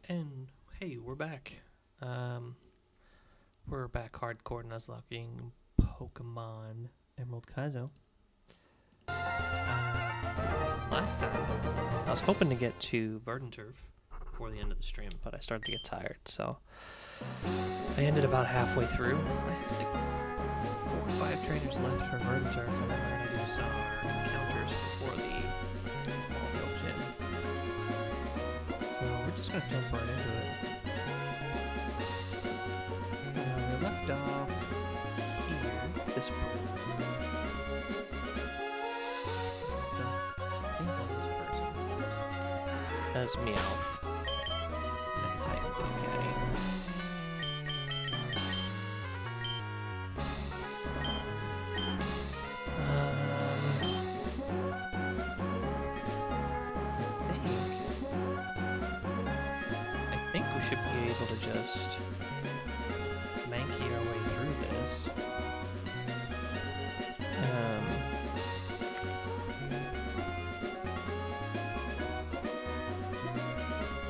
And hey, we're back. We're back hardcore Nuzlocking Pokemon Emerald Kaizo. Last time, I was hoping to get to Verdanturf before the end of the stream, but I started to get tired, so I ended about halfway through. I have like 4 or 5 trainers left for Verdanturf, and then we're going to do some encounters before the gym. So we're just going to jump right into it. We left off here, this point. As Meowth. Mega-Titan Delcatty. I think we should be able to just Mankey our way through this.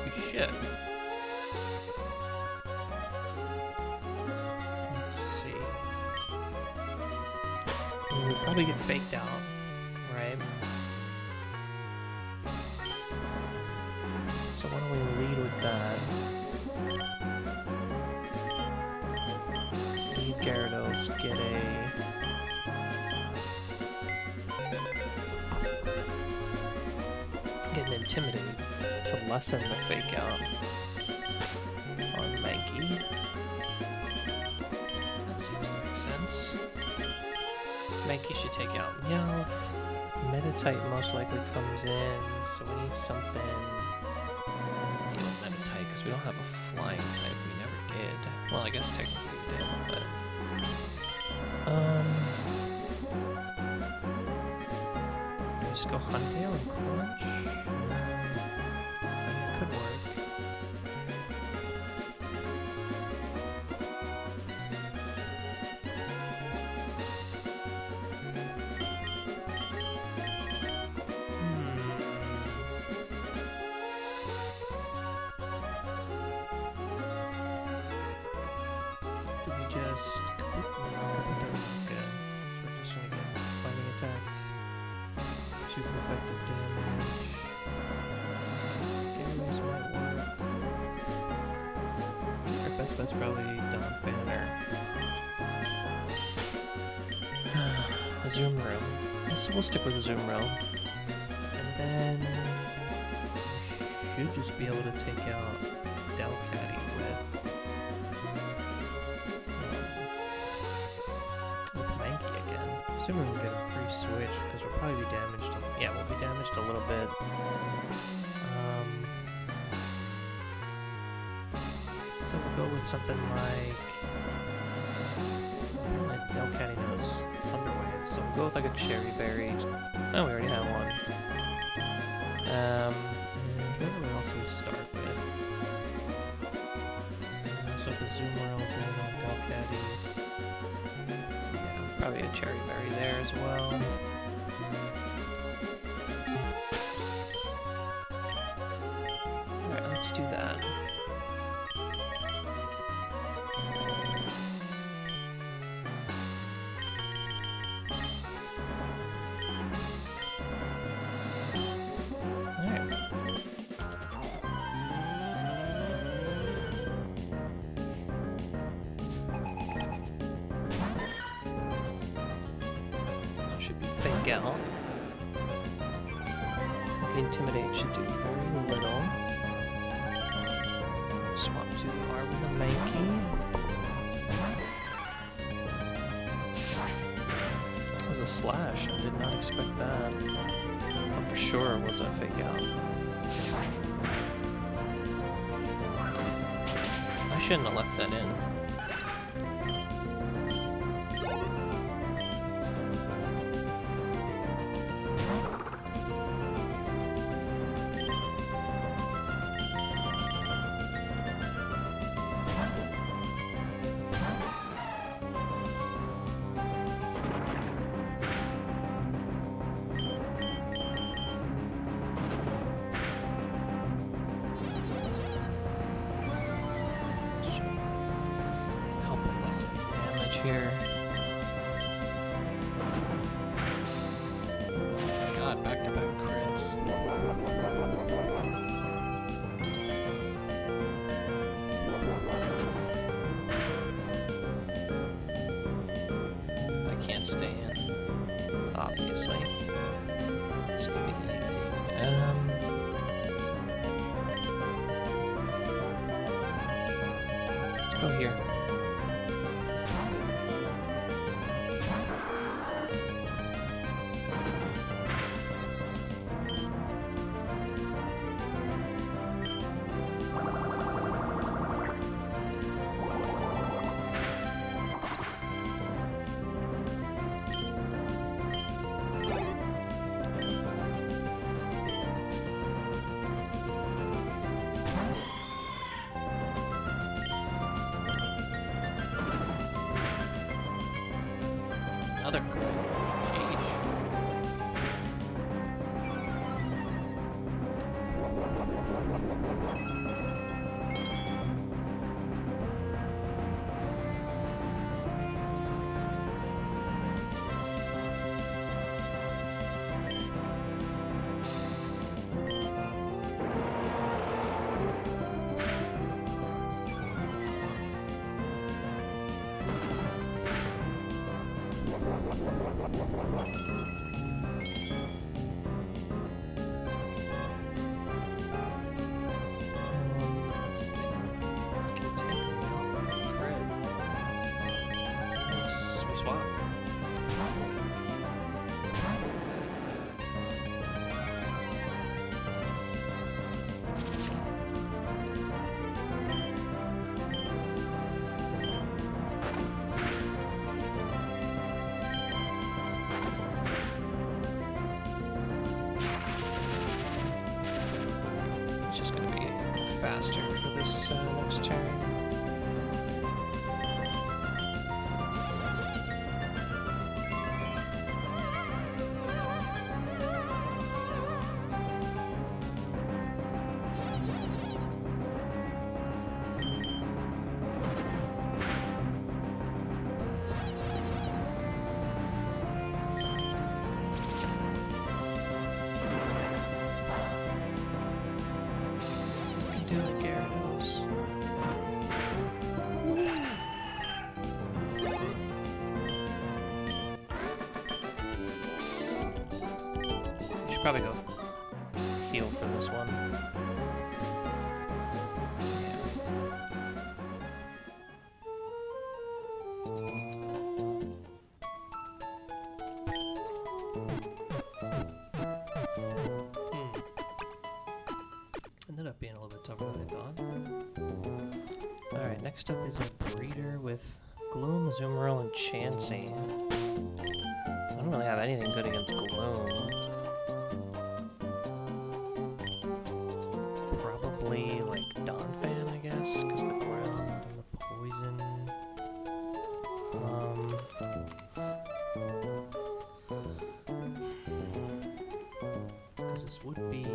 We should. Let's see. We'll probably get faked out, right? So why don't we lead with that? Lead Gyarados, get an Intimidate to lessen the fake out on Mankey. That seems to make sense. Mankey should take out Meowth. Meta-type most likely comes in, so we need something to deal with Meta-type because we don't have a flying type. We never did. Well, I guess technically we did, but do we just go Huntail and Crunch? I mean, it could work. Do we just completely good? We're just gonna get fighting attacks. Super effective damage. Games might work. Our best bet's probably Donphan or a Zoom Room. So we'll stick with the Zoom Room. And then we should just be able to take out Delcatty with Mankey again. Assuming we can get a free switch because we'll probably be damaged. Yeah, we'll be damaged a little bit. So we'll go with something like Delcatty knows Thunderwave. So we'll go with like a Cherry Berry. Oh, we already have one. Whoever else we start with. So if the Zoom Whirl's in on Delcatty. Yeah, probably a Cherry Berry there as well. Alright, let's do that. Fake out. The Intimidate should do very little. Swap to R with a Mankey. That was a slash. I did not expect that. Oh, for sure it was a fake out. I shouldn't have left that in. here. God, back-to-back crits. I can't stay in, obviously. This could be anything. Let's go here. Another crit. Sheesh. Faster for this next turn. Probably go heal for this one. Ended up being a little bit tougher than I thought. Alright, next up is a breeder with Gloom, Zoomerl, and Chansey. I don't really have anything good against Gloom. Because the ground and the poison. Because this would be. This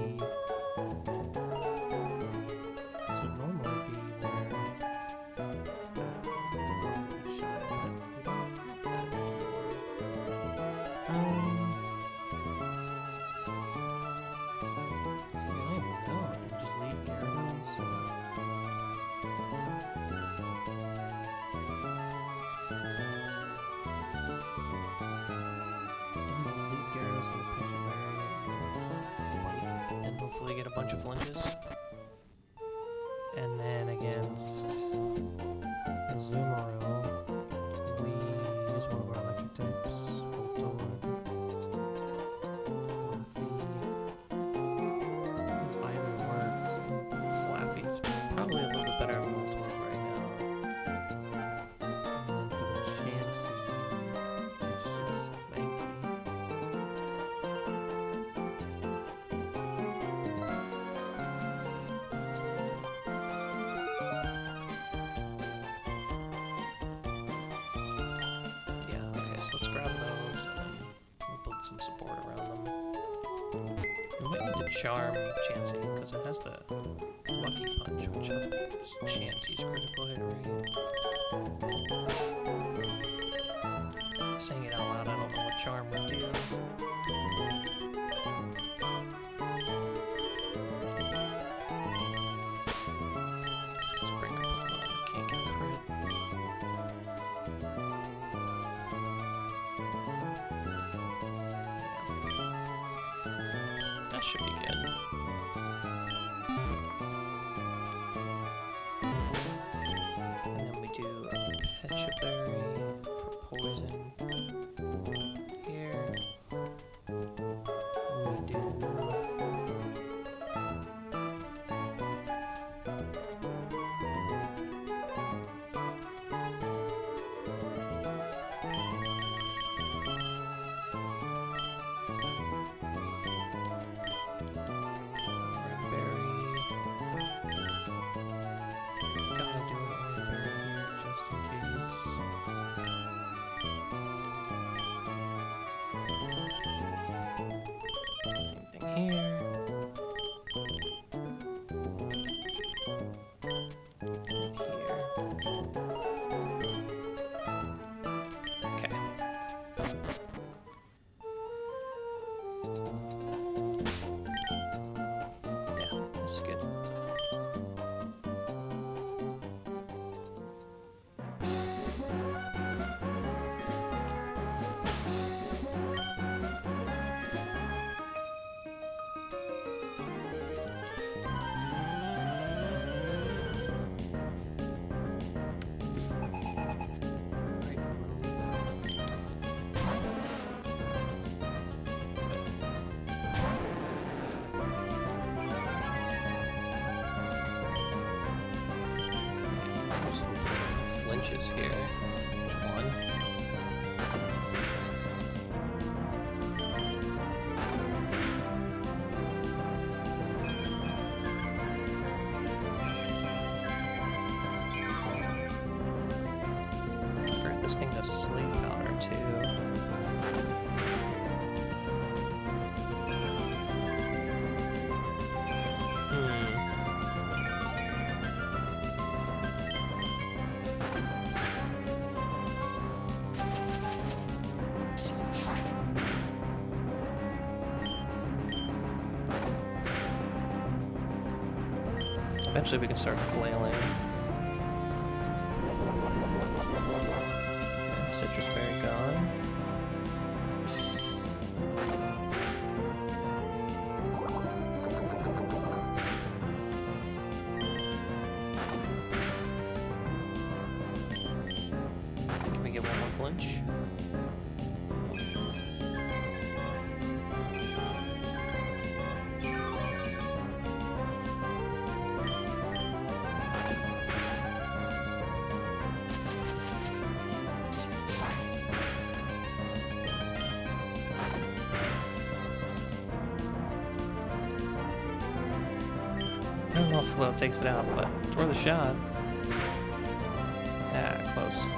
would normally be get a bunch of flinches. And then against Zoomerl, we use one of our electric types. Voltorb, Fluffy. Either works. Flaffy's probably a little bit better than Voltorb right now. And then for the Chansey, it's just Lanky. charm Chansey, because it has the Lucky Punch, which ups Chansey's critical hit rate. Saying it out loud, I don't know what charm would do. Let's bring up Pokemon that can't get crit. That should be good. And then we do a Pecha Berry for poison. Here. We do here. And here. Okay. Yeah, this is good. Flinches here. One. Alright, this thing does sleep powder too. Eventually we can start flailing. Okay, Citrus Berry gone. Can we get one more flinch? I don't know if Flow takes it out, but it's worth a shot. Ah, close.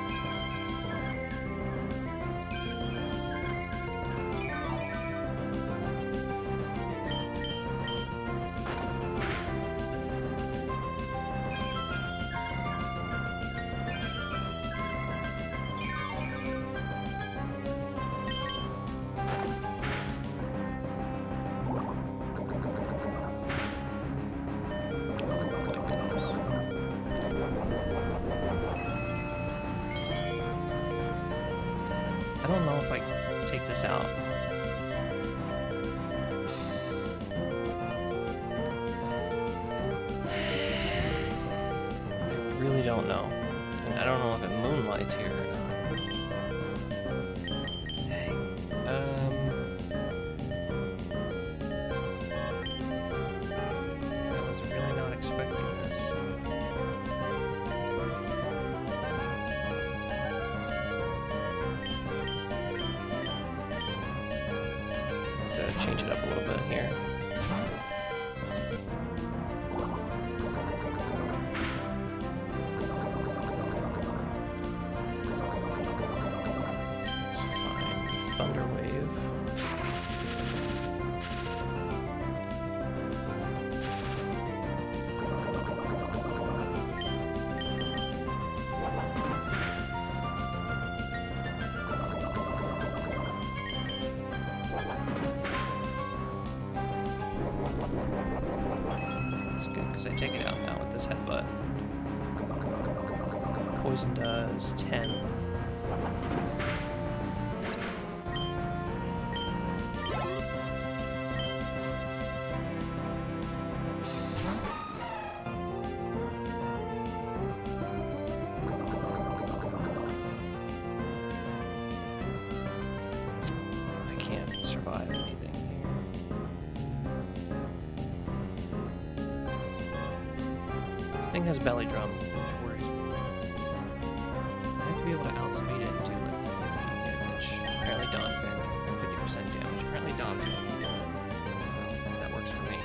I don't know if I can take this out. I really don't know. And I don't know if it moonlights here or not. Dang. I was really not expecting this. Change it up a little bit here. It's fine. Thunder Wave. amount with this headbutt. Poison does 10. I can't survive anything here. This thing has belly drum, which worries me. I have to be able to outspeed it and do like 50 damage. Apparently Donphin can 50% damage. Apparently Donphin can do it. So that works for me.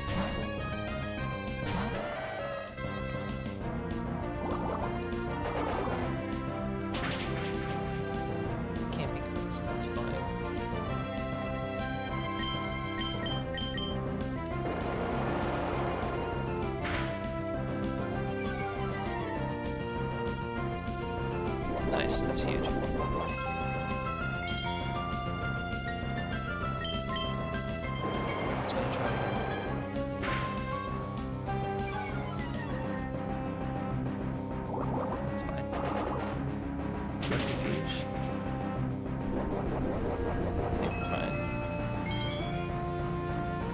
Can't be good, so that's fine. Nice, that's huge. Let's go try again. That's fine. Just confused. I think we're fine.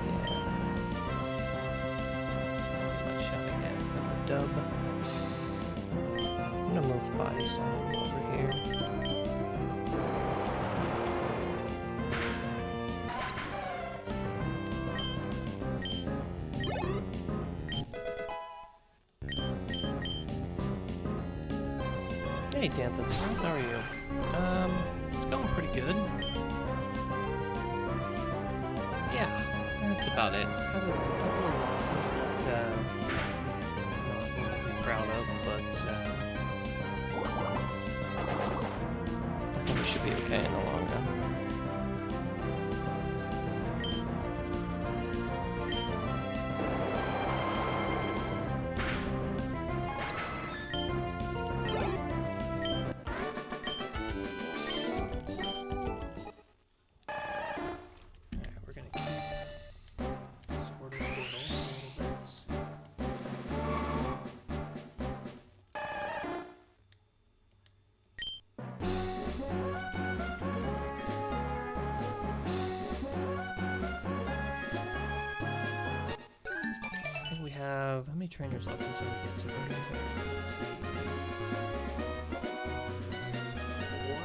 Yeah. Let's shot again for the dub. I'm gonna move body slam over here. Hey Danthus, how are you? It's going pretty good. Yeah, that's about it. Had a couple of losses that I'm not really proud of, but I think we should be okay in the long run. Alright, we're gonna keep Squirtle a little bit. So I think we have how many trainers left until we get to the let's see. 4.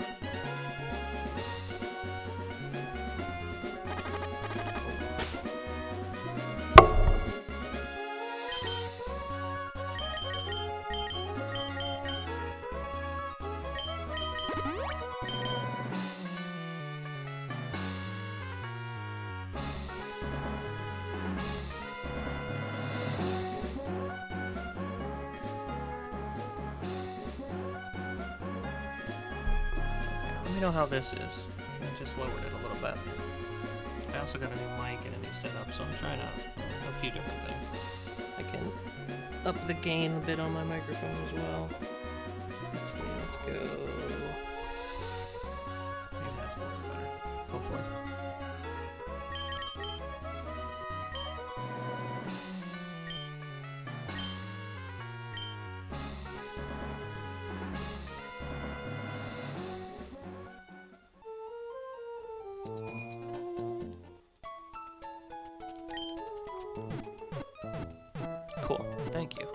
Let me know how this is. I just lowered it a little bit. I also got a new mic and a new setup, so I'm trying out a few different things. I can up the gain a bit on my microphone as well. Let's see, let's go. Maybe that's a little better. Hopefully. Cool, thank you.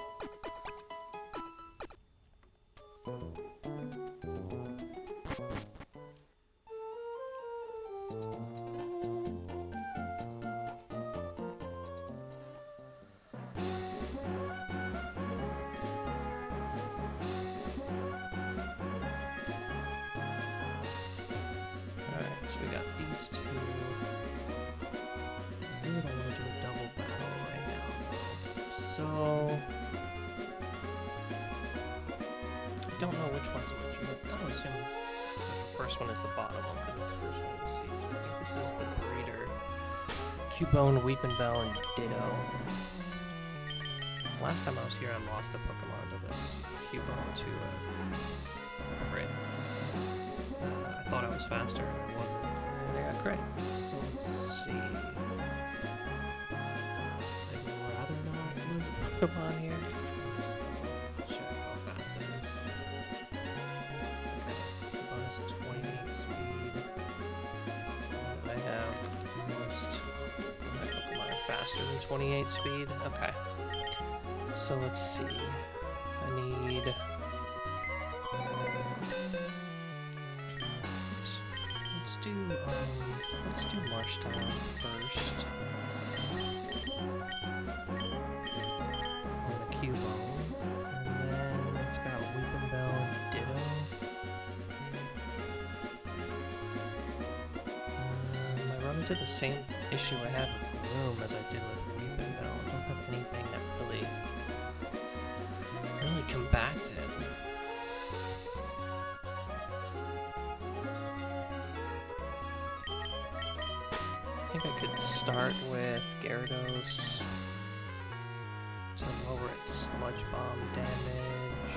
Alright, so we got these two. I really don't want to do a double battle right now. So I don't know which one's which, but I'll assume the first one is the bottom one because it's the first one we see. So I think this is the breeder. Cubone, Weepinbell, and Ditto. Last time I was here, I lost a Pokemon to this Cubone to a crit. I thought I was faster, and I wasn't. And I got crit. So let's see. I'd rather not lose a Pokemon here. faster than 28 speed? Okay. So let's see. I need... Oops. Let's do Marsh Time first. On the Cubone. And then it's got Weeping Bell and Ditto. I run into the same issue I had with Gloom as I did with Weeping Bell. I don't have anything that really combats it. I think I could start with Gyarados to lower its Sludge Bomb damage.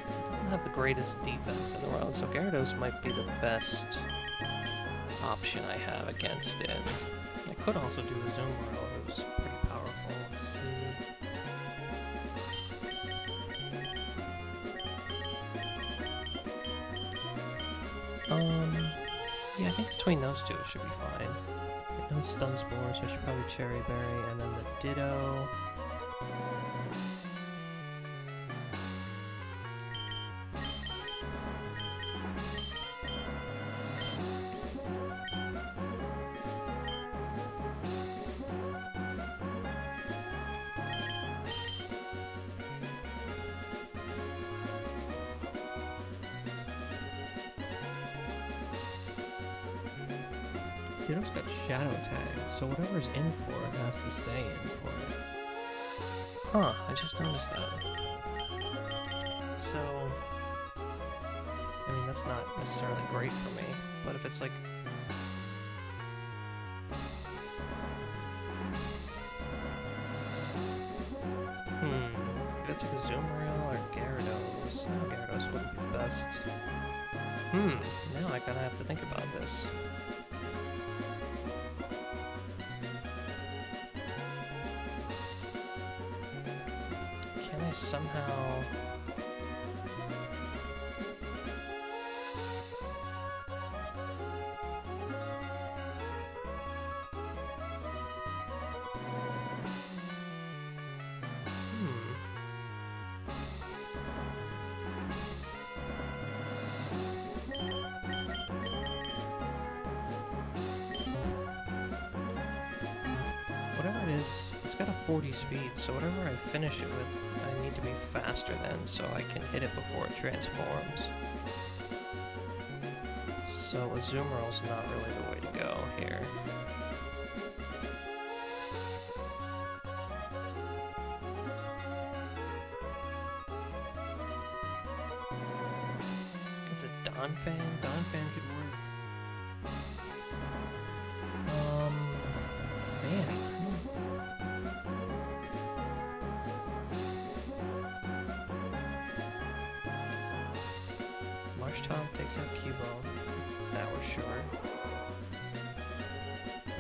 It doesn't have the greatest defense in the world, so Gyarados might be the best option I have against it. I could also do a Azumarill, who's pretty powerful. Let's see. Yeah, I think between those two it should be fine. It knows Stun Spore, so I should probably Cherry Berry, and then the Ditto. Ditto's got Shadow Tag, so whatever's in for it has to stay in for it. Huh, I just noticed that. So, I mean, that's not necessarily great for me, but if it's like... If it's like a Azumarill or Gyarados, no, Gyarados wouldn't be the best. Now I kinda have to think about this. Somehow whatever it is, it's got a 40 speed, so whatever I finish it with, I need to be faster then, so I can hit it before it transforms. So Azumarill's not really the way to go here. It's a Donphan? Donphan could work. Man. Tom takes out Cubone, that we're sure.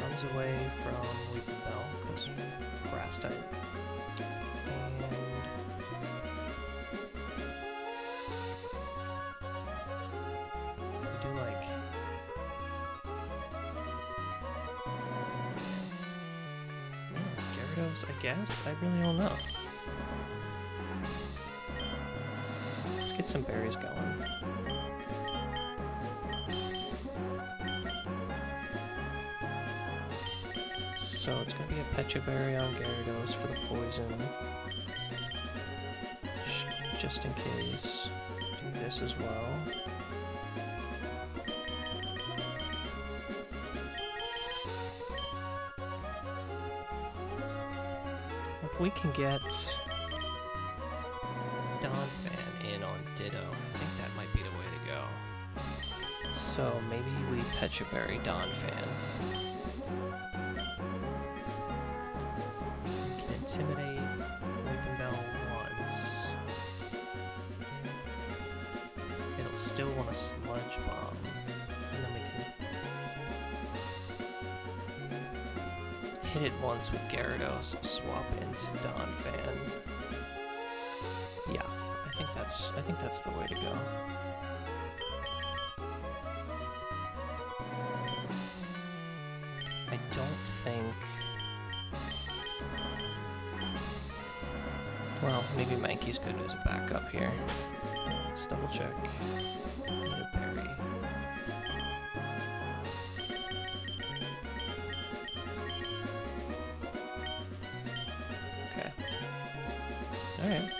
Runs away from Weeping Bell, because Grass type. And... we do like... Gyarados, I guess? I really don't know. Let's get some berries going. So it's going to be a Pecha Berry on Gyarados for the poison. Just in case. Do this as well. If we can get Donphan in on Ditto, I think that might be the way to go. So maybe we Pecha Berry Donphan. Intimidate Weeping Bell once. It'll still want a Sludge Bomb. And then we can hit it once with Gyarados, swap into Donphan. Yeah, I think that's the way to go. Well, maybe Mankey's good as a backup here. Let's double check. Need a parry. Okay. Alright.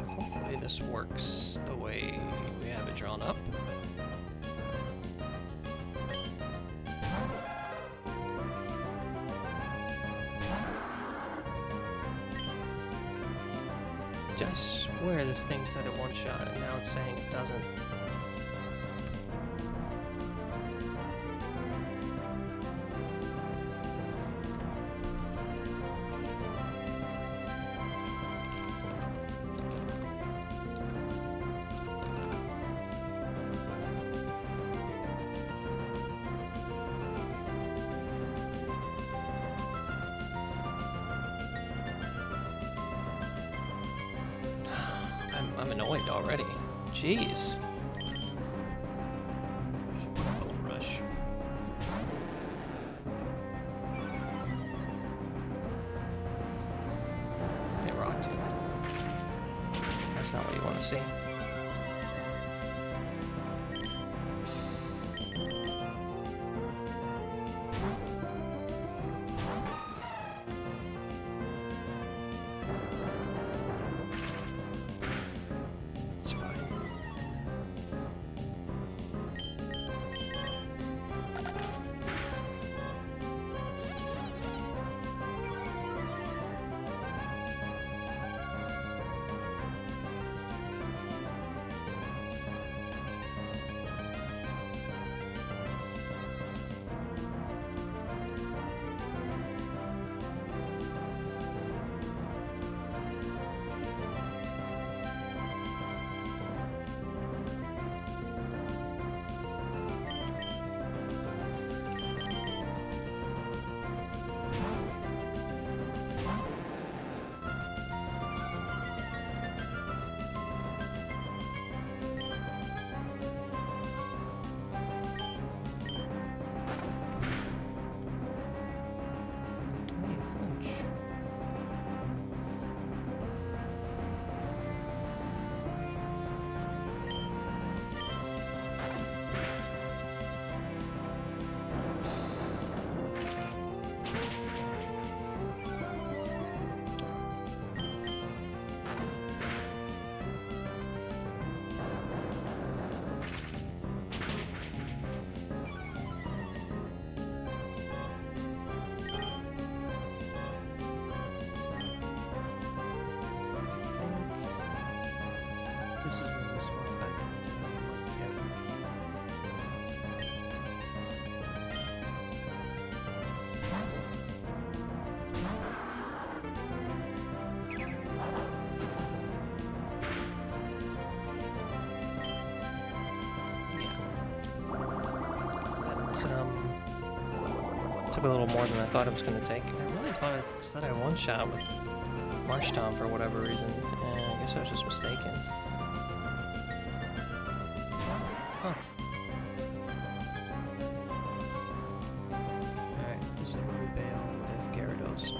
Hopefully this works the way we have it drawn up. I swear this thing said it one shot, and now it's saying it doesn't. I'm annoyed already. Jeez. Should be a little rush. Hey, rock too. That's not what you want to see. This is where we swap back into That took a little more than I thought it was going to take. I really thought it said I one-shot with Marsh Tom for whatever reason. I guess I was just mistaken. Huh. Alright, this is where we bail with Gyarados.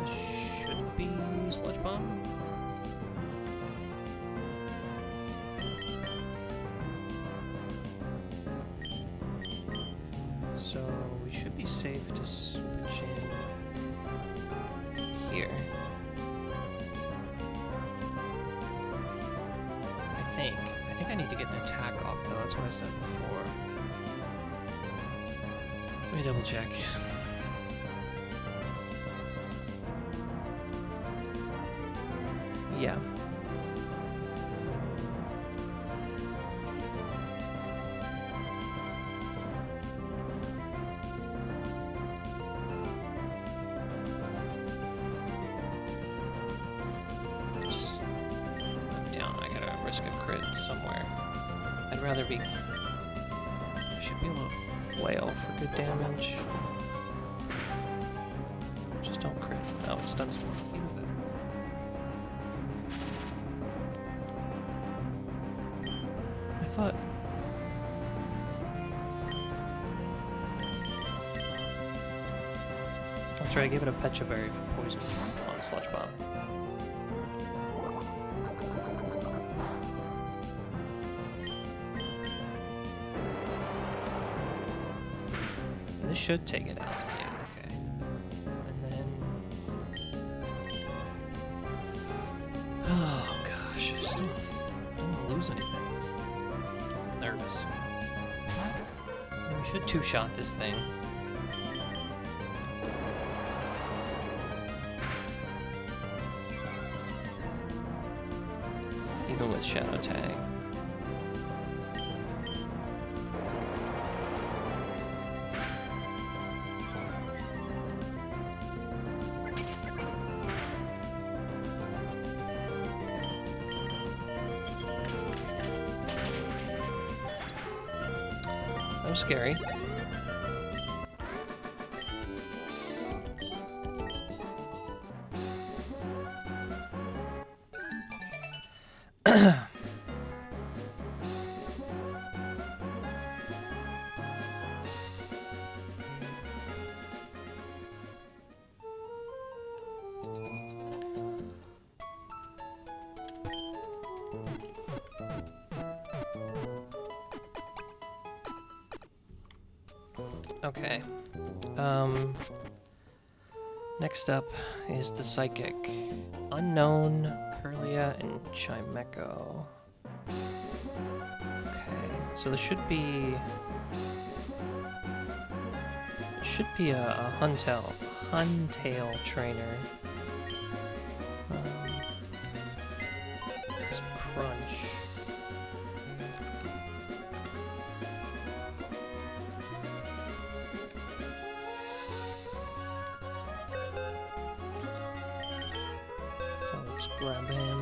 This should be Sludge Bomb. So we should be safe to switch in here. I think I need to get an attack off though, that's what I said before. Let me double check. Yeah. Risk a crit somewhere. I'd rather be... I should be able to flail for good damage. Just don't crit. Oh, it stuns me. Even better. I thought... I'll try to give it a Pecha Berry for poison on a Sludge Bomb. This should take it out. Yeah, okay. And then... Oh gosh, I just don't want to lose anything. I'm nervous. We should two-shot this thing. Even with Shadow Tag. That was scary. Okay. Next up is the Psychic. Unknown, Curlia, and Chimecho. Okay, so there should be a Huntail trainer. Some Crunch. Let's grab him.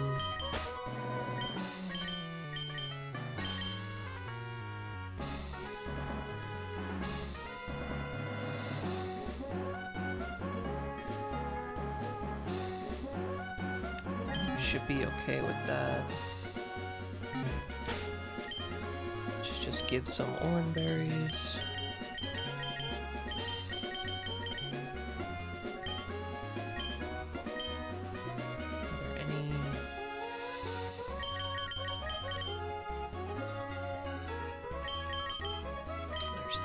Should be okay with that. Just give some orange berries.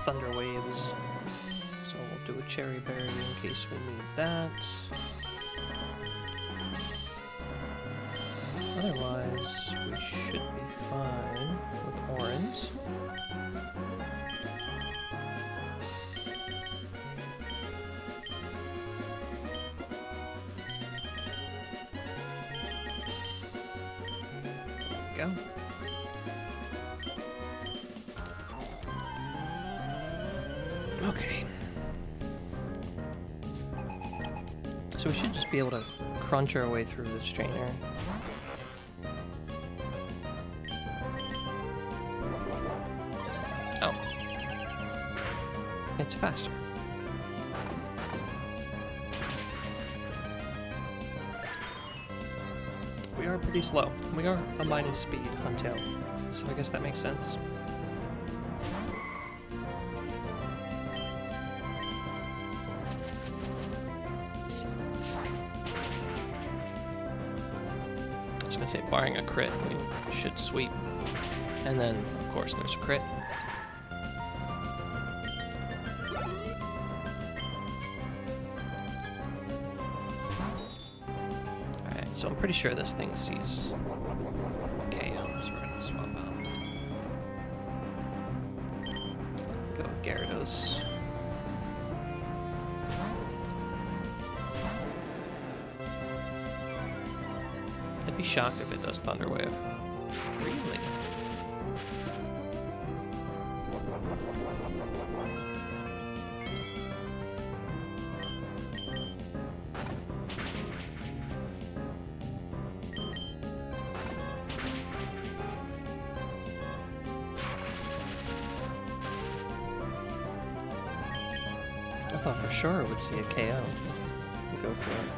Thunder Waves, so we'll do a Cherry Berry in case we need that. Otherwise, we should be fine with orange. There we go. Okay. So we should just be able to crunch our way through this trainer. Oh. It's faster. We are pretty slow. We are a minus speed Huntail, so I guess that makes sense. Say, barring a crit, we should sweep. And then, of course, there's a crit. Alright, so I'm pretty sure this thing sees KO, so we're gonna swap out. Go with Gyarados. I'd be shocked if it does Thunder Wave. Really? I thought for sure it would see a KO. Go for it.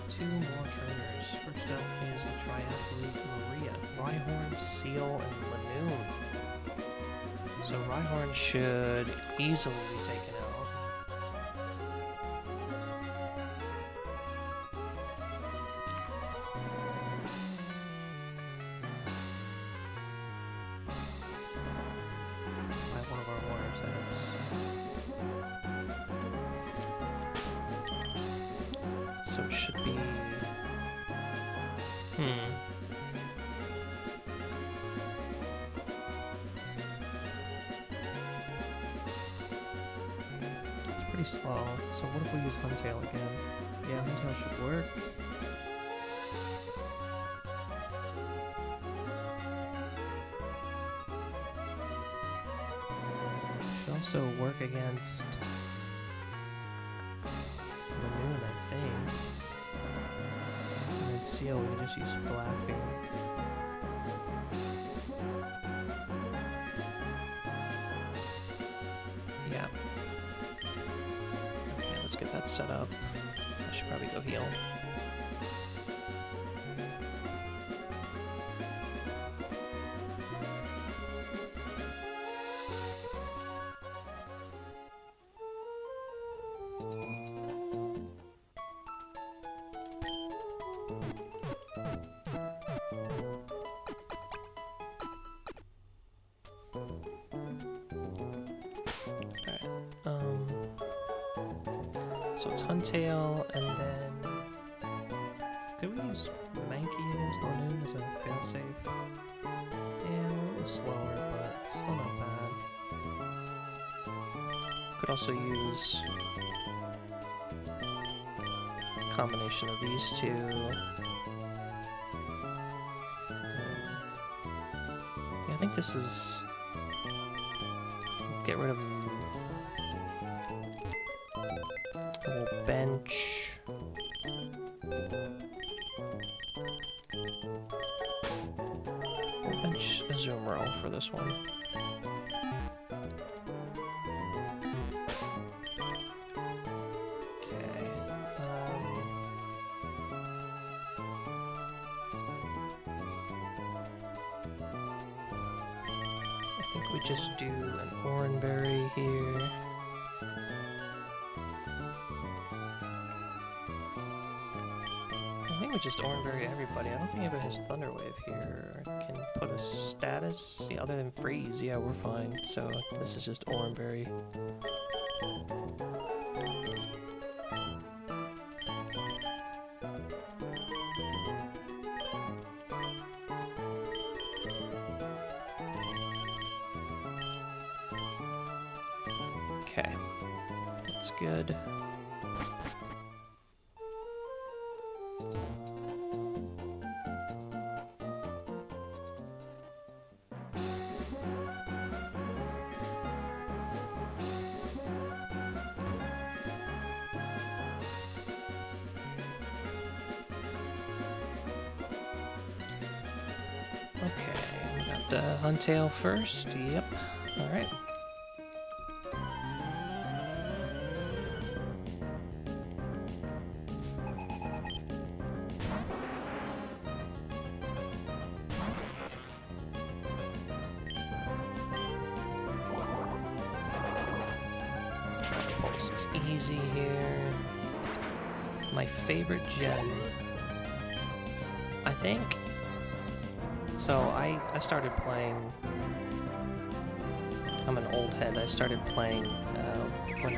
Two more trainers. First up is the triathlete Maria, Rhyhorn, Seal, and Lanoon. So Rhyhorn should easily be taken out. By one of our water types. So it should be... It's pretty slow. So what if we use Huntail again? Yeah, Huntail should work. Should also work against Lanoon, I think. And then Seal, we can just use Flaffy. Yeah. Okay, let's get that set up. I should probably go heal. So it's Huntail, and then could we use Mankey against Lanoon as a failsafe? Yeah, a little slower, but still not bad. Could also use a combination of these two. Yeah, I think this is... Get rid of... We'll bench. We'll bench Azumarill for this one. Okay. I think we just do an Oranberry here. I think we just Oranberry everybody. I don't think anybody has Thunder Wave here. Can put a status? Yeah, other than freeze. Yeah, we're fine. So this is just Oranberry. Okay. That's good. Okay, we got the Huntail first. Yep. Alright. Pulse is easy here. My favorite gen, I think. So I started playing, I'm an old head, I started playing when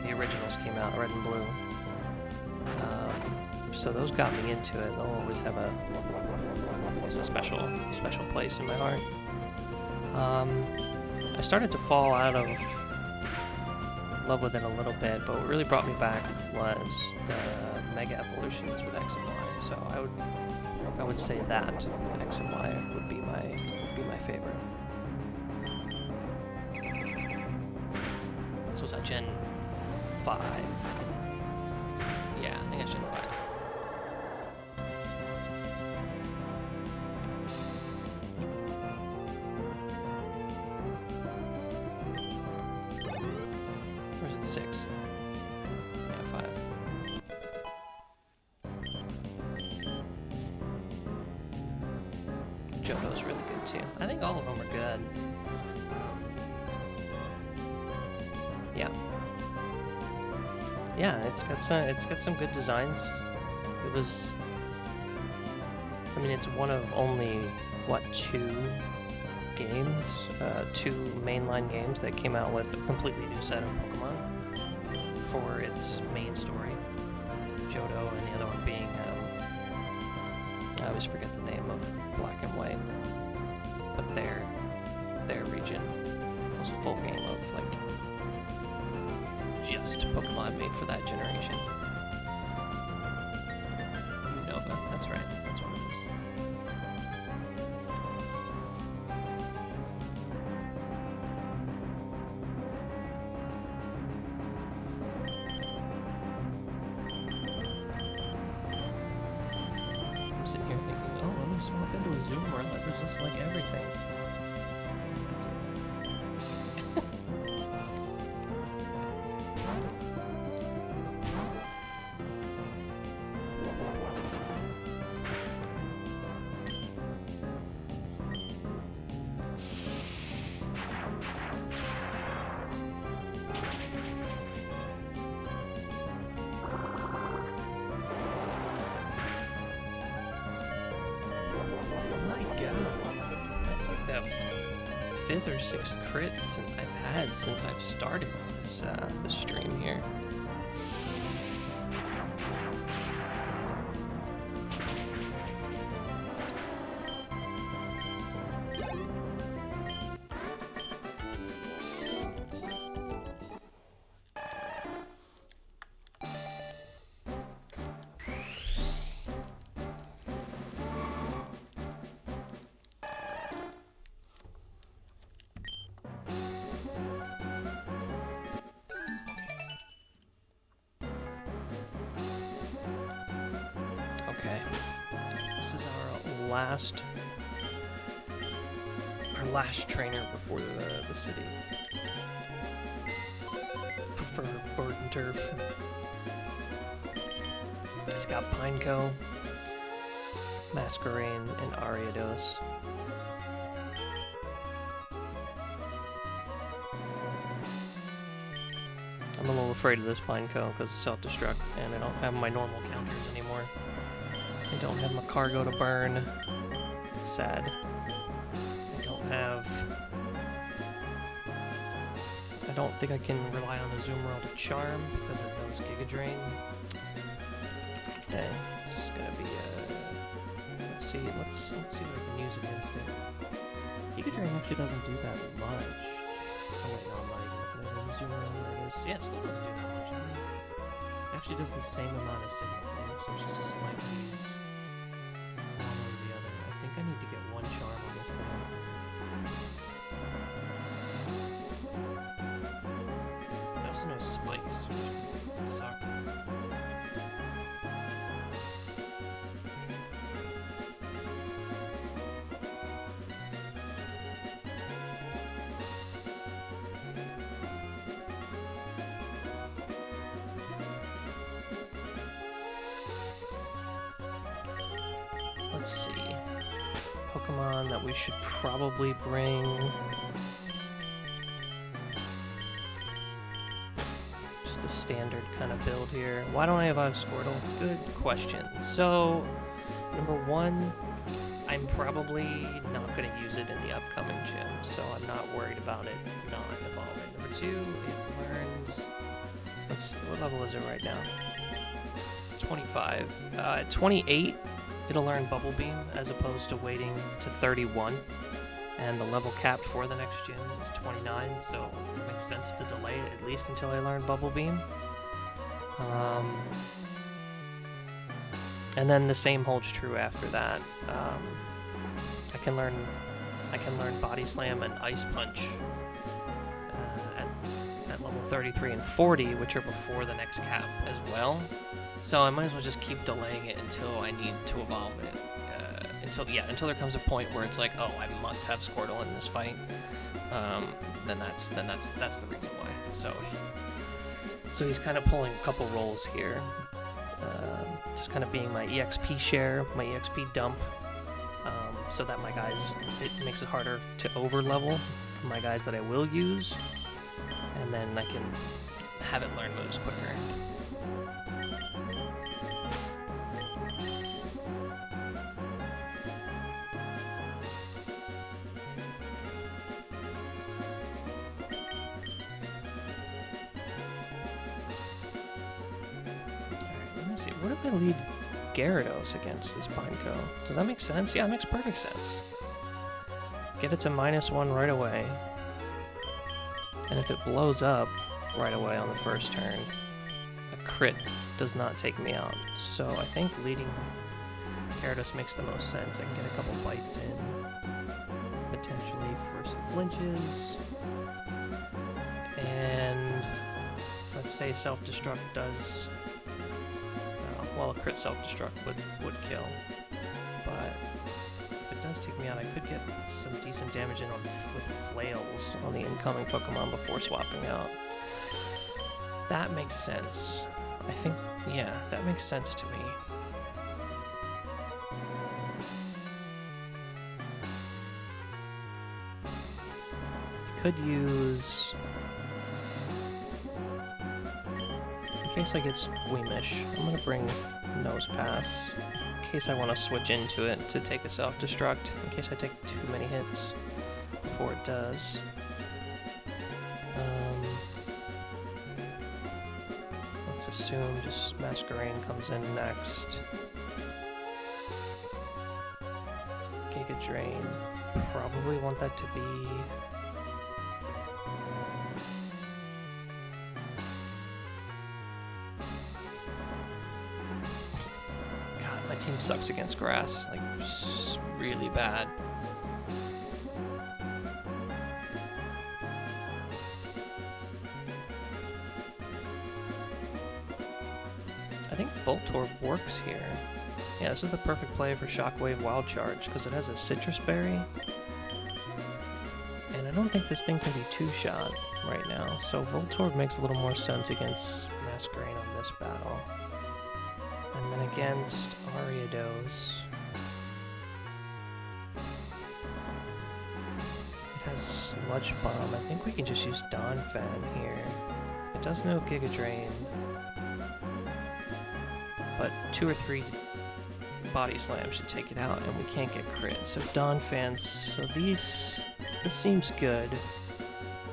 the originals came out, Red and Blue. So those got me into it. They'll always have a special place in my heart. I started to fall out of love with it a little bit, but what really brought me back was the Mega Evolutions with X and Y. So I would say that X and Y would be my favorite. So was that Gen 5? Yeah, I think it's Gen 5. Or is it 6? Yeah, 5. Johto's really good too. I think all of them are good. Yeah. Yeah, it's got some good designs. It was, I mean, it's one of only what, 2 games, 2 mainline games that came out with a completely new set of Pokemon for its main story. Johto, and the other one being I always forget the name of Black and White, but their region was a full game of like just Pokemon made for that generation. Nova, that's right, that's what it is. I'm sitting here thinking, oh, let me swap into a Zoom world that was just like everything. The 5th or 6th crit I've had since I've started this stream here. Okay, this is our last trainer before the city. For Verdanturf. He's got Pineco, Masquerain, and Ariados. I'm a little afraid of this Pineco because it's self-destruct, and I don't have my normal counters anymore. I don't have my cargo to burn. Sad. I don't think I can rely on the Zoom World to charm because it knows Giga Drain. Dang, it's gonna be let's see what I can use against it. Giga Drain actually doesn't do that much. Oh wait, no, I'm not even looking at the Zoom World. There it is. Yeah, it still doesn't do that much. It actually does the same amount of signal thing, so it's just as likely to use one or the other. I think I need to get one charm on this thing. I also know spikes, which suck. Let's see. Pokemon that we should probably bring. Just a standard kind of build here. Why don't I have Squirtle? Good question. So, number 1, I'm probably not going to use it in the upcoming gym, so I'm not worried about it not evolving. Number 2, it learns. Let's see, what level is it right now? 25. At 28. It'll learn Bubble Beam as opposed to waiting to 31. and the level cap for the next gym is 29, so it makes sense to delay it at least until I learn Bubble Beam. And then the same holds true after that. I can learn Body Slam and Ice Punch at level 33 and 40, which are before the next cap as well. So I might as well just keep delaying it until I need to evolve it. Until there comes a point where it's like, oh, I must have Squirtle in this fight. Then that's the reason why. So he's kind of pulling a couple roles here. Just kind of being my EXP share, my EXP dump, so that my guys, it makes it harder to over level for my guys that I will use, and then I can have it learn moves quicker. What if I lead Gyarados against this Pineco? Does that make sense? Yeah, it makes perfect sense. Get it to -1 right away. And if it blows up right away on the first turn, a crit does not take me out. So I think leading Gyarados makes the most sense. I can get a couple bites in, potentially for some flinches. And let's say self-destruct does... well, a crit self-destruct would kill, but if it does take me out, I could get some decent damage in with flails on the incoming Pokemon before swapping out. That makes sense. I think, yeah, that makes sense to me. I could use... in case I get squeamish, I'm going to bring Nose Pass, in case I want to switch into it to take a self-destruct, in case I take too many hits before it does. Let's assume just Masquerain comes in next. Giga Drain, probably want that to be... team sucks against grass, like, really bad. I think Voltorb works here. Yeah, this is the perfect play for Shockwave Wild Charge, because it has a Citrus Berry. And I don't think this thing can be two-shot right now, so Voltorb makes a little more sense against Masquerain on this battle. And then against Ariados, it has Sludge Bomb. I think we can just use Donphan here. It does no Giga Drain, but 2 or 3 Body Slams should take it out, and we can't get crit. So Donphan, so this seems good.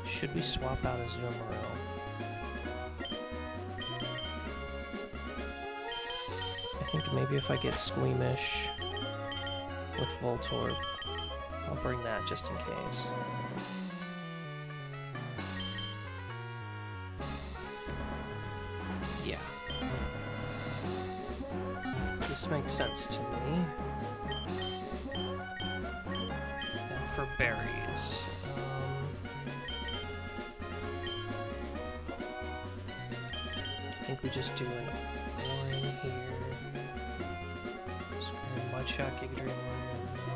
Should we swap out a Azumarill? I think maybe if I get Squeamish with Voltorb, I'll bring that just in case. Yeah. This makes sense to me. And for berries, I think we just do an Orin here. Mudshot, Giga Drain, no.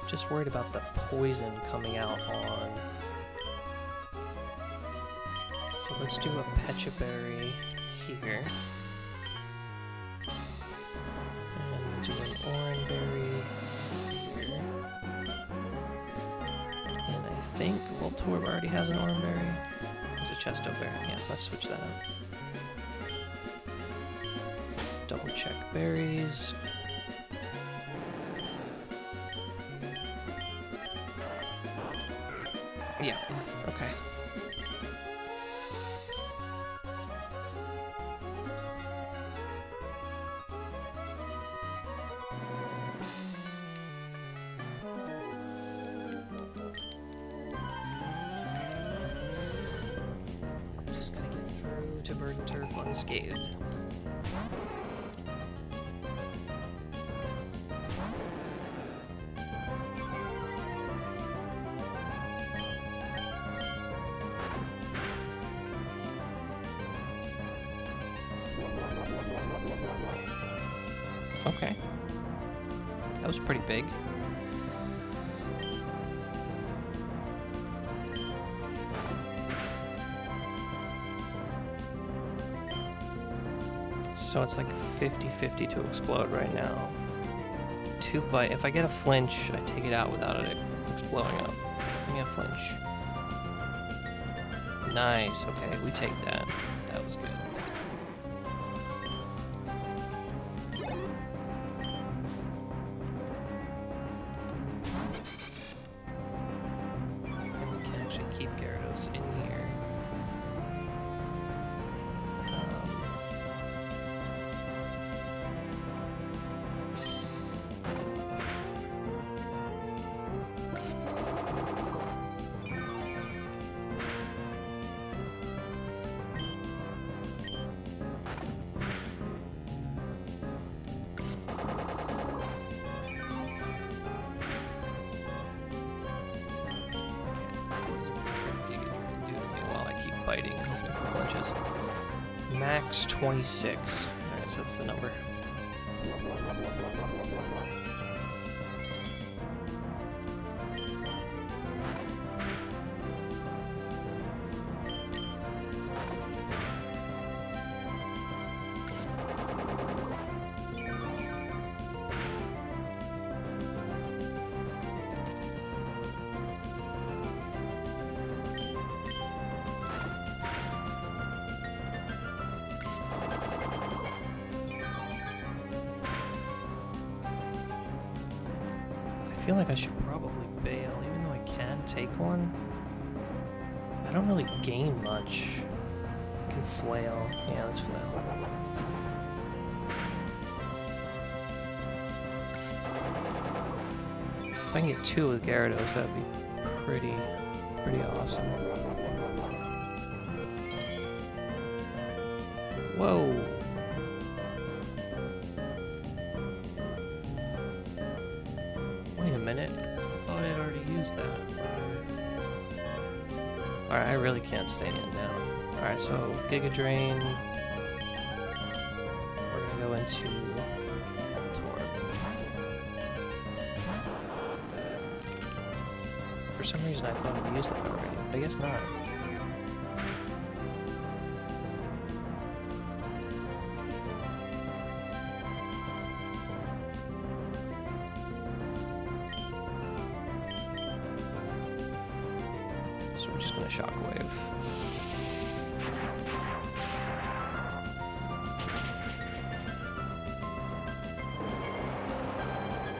Just worried about the poison coming out on. So let's do a Pecha Berry here. And do an Oran Berry here. And I think Voltorb already has an Oran Berry. There's a Chesto Berry. Yeah, let's switch that up. Double check berries. Yeah, okay. Verdanturf unscathed. Okay. That was pretty big. So it's like 50-50 to explode right now. 2 bite. If I get a flinch, I take it out without it exploding up. Give me a flinch. Nice. Okay, we take that. That was good. And we can actually keep Gyarados in here. Biting and hoping for flinches. Max 26. Alright, so that's the number. I feel like I should probably bail, even though I can take one. I don't really gain much. I can flail. Yeah, let's flail. If I can get 2 with Gyarados, that'd be pretty awesome. Whoa! Wait a minute. I thought I'd already used that. Alright, I really can't stay in now. Alright, so Giga Drain. We're gonna go into Torb. For some reason I thought I'd used that already, but I guess not. We're just gonna Shockwave.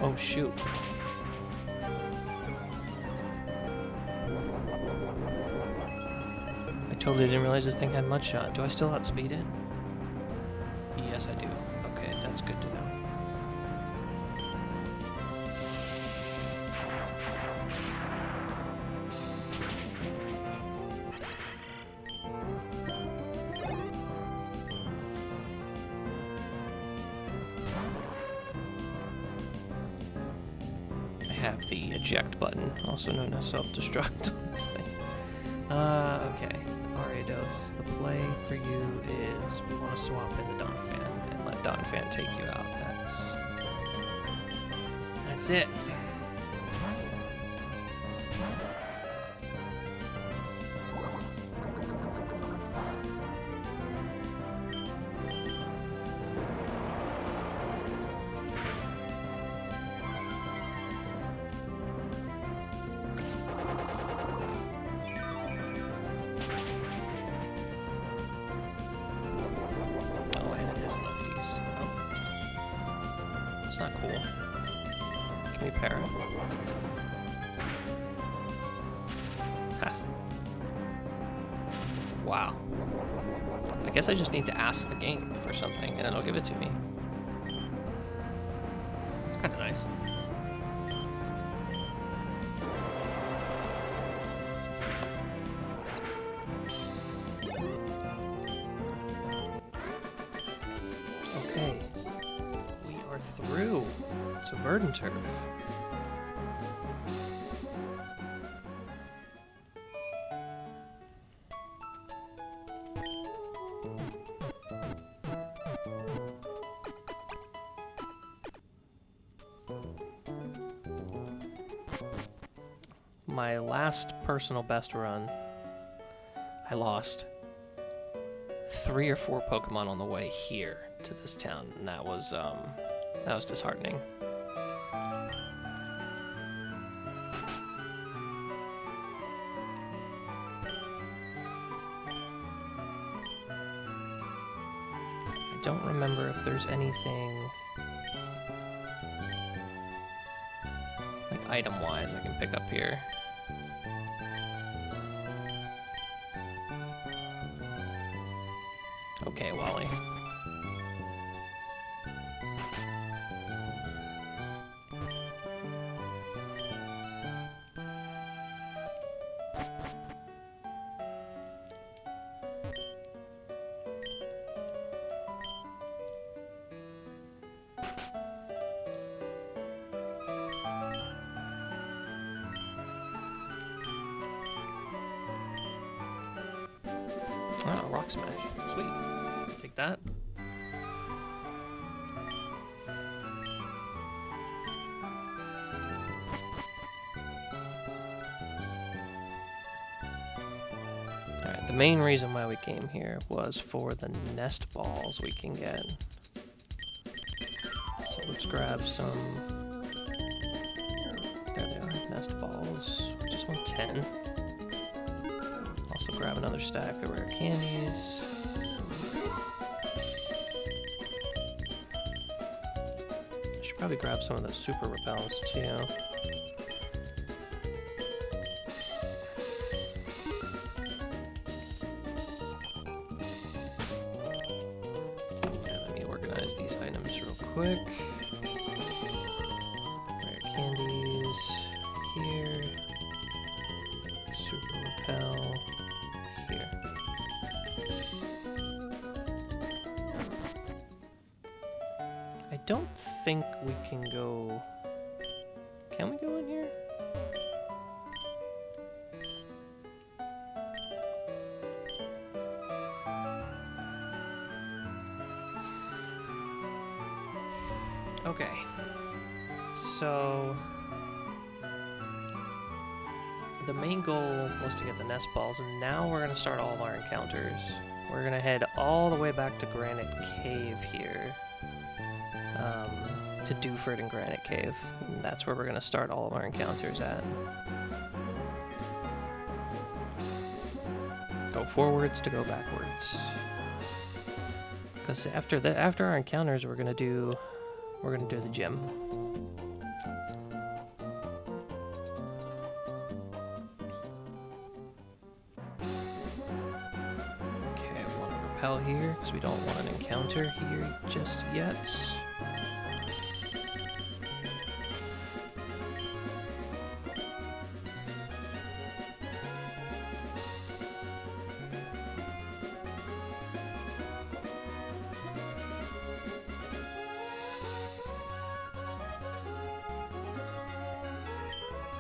Oh shoot. I totally didn't realize this thing had Mudshot. Do I still outspeed it? Yes, I do. Okay, that's good to know. Have the eject button, also known as self-destruct on this thing. Okay. Ariados, the play for you is we want to swap into Donphan and let Donphan take you out. That's it. That's not cool. Can we pair it? Ha. Wow. I guess I just need to ask the game for something and it'll give it to me. It's kind of nice. So Verdanturf. My last personal best run, I lost 3 or 4 Pokemon on the way here to this town, and that was disheartening. I don't remember if there's anything like item-wise I can pick up here. Okay, Wally. Oh, Rock Smash. Sweet. Take that. Alright, the main reason why we came here was for the nest balls we can get. So let's grab some... There they are, nest balls. Just want 10. Also grab another stack of rare candies. I should probably grab some of those super repels too. Okay, let me organize these items real quick. Rare candies here. Super repel. Here. I don't think we can go... Can we go in here? Okay. So... the main goal was to get the nest balls, and now we're going to start all of our encounters. We're going to head all the way back to Granite Cave here, to Dewford and Granite Cave. And that's where we're going to start all of our encounters at. Go forwards to go backwards. Because after our encounters, we're going to do the gym. Here, because we don't want an encounter here just yet.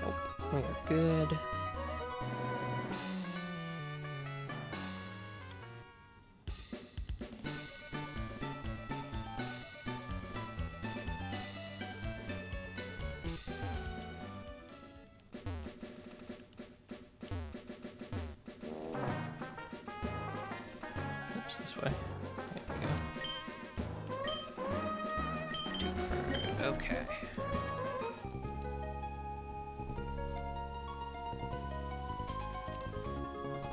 Oh, we are good. This way. There we go. Dewford. Okay.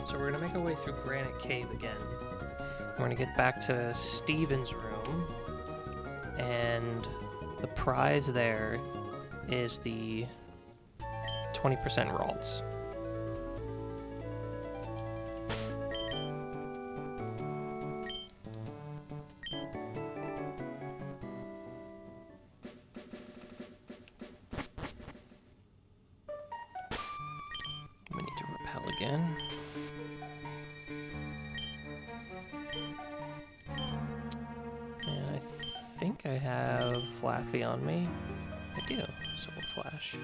So we're gonna make our way through Granite Cave again. We're gonna get back to Steven's room, and the prize there is the 20% Ralts. Again. And I think I have Flaffy on me. you. So we'll flash.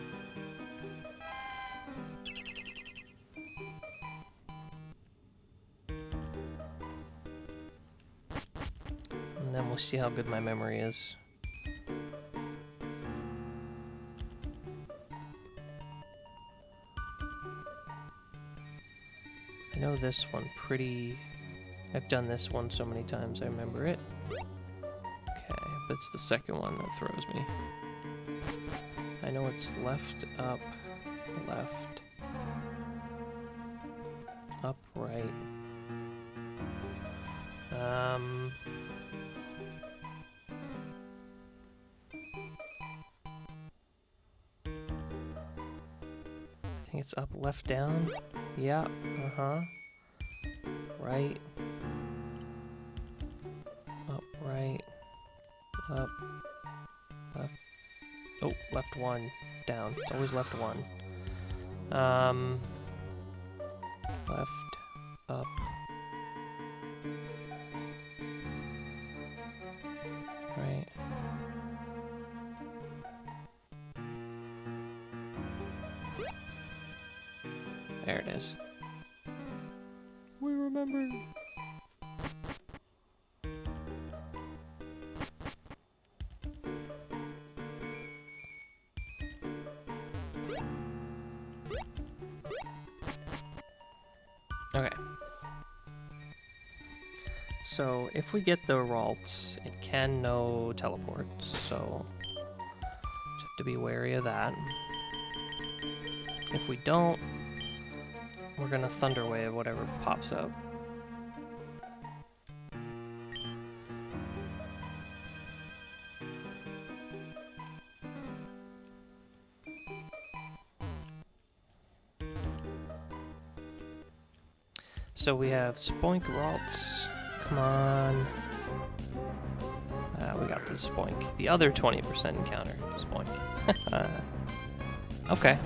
And then we'll see how good my memory is. I know this one pretty... I've done this one so many times I remember it. Okay, but it's the second one that throws me. I know it's left, up, left, up, right. I think it's up, left, down. Yeah, uh-huh. Right. Up, right. Up. Left. Oh, left one. Down. It's always left one. Left. Up. Right. There it is. We remember. Okay. So if we get the Ralts, it can no teleport, so just have to be wary of that. If we don't, we're gonna Thunder Wave whatever pops up. So we have Spoink Ralts. Come on. We got the Spoink. The other 20% encounter. Spoink. Okay.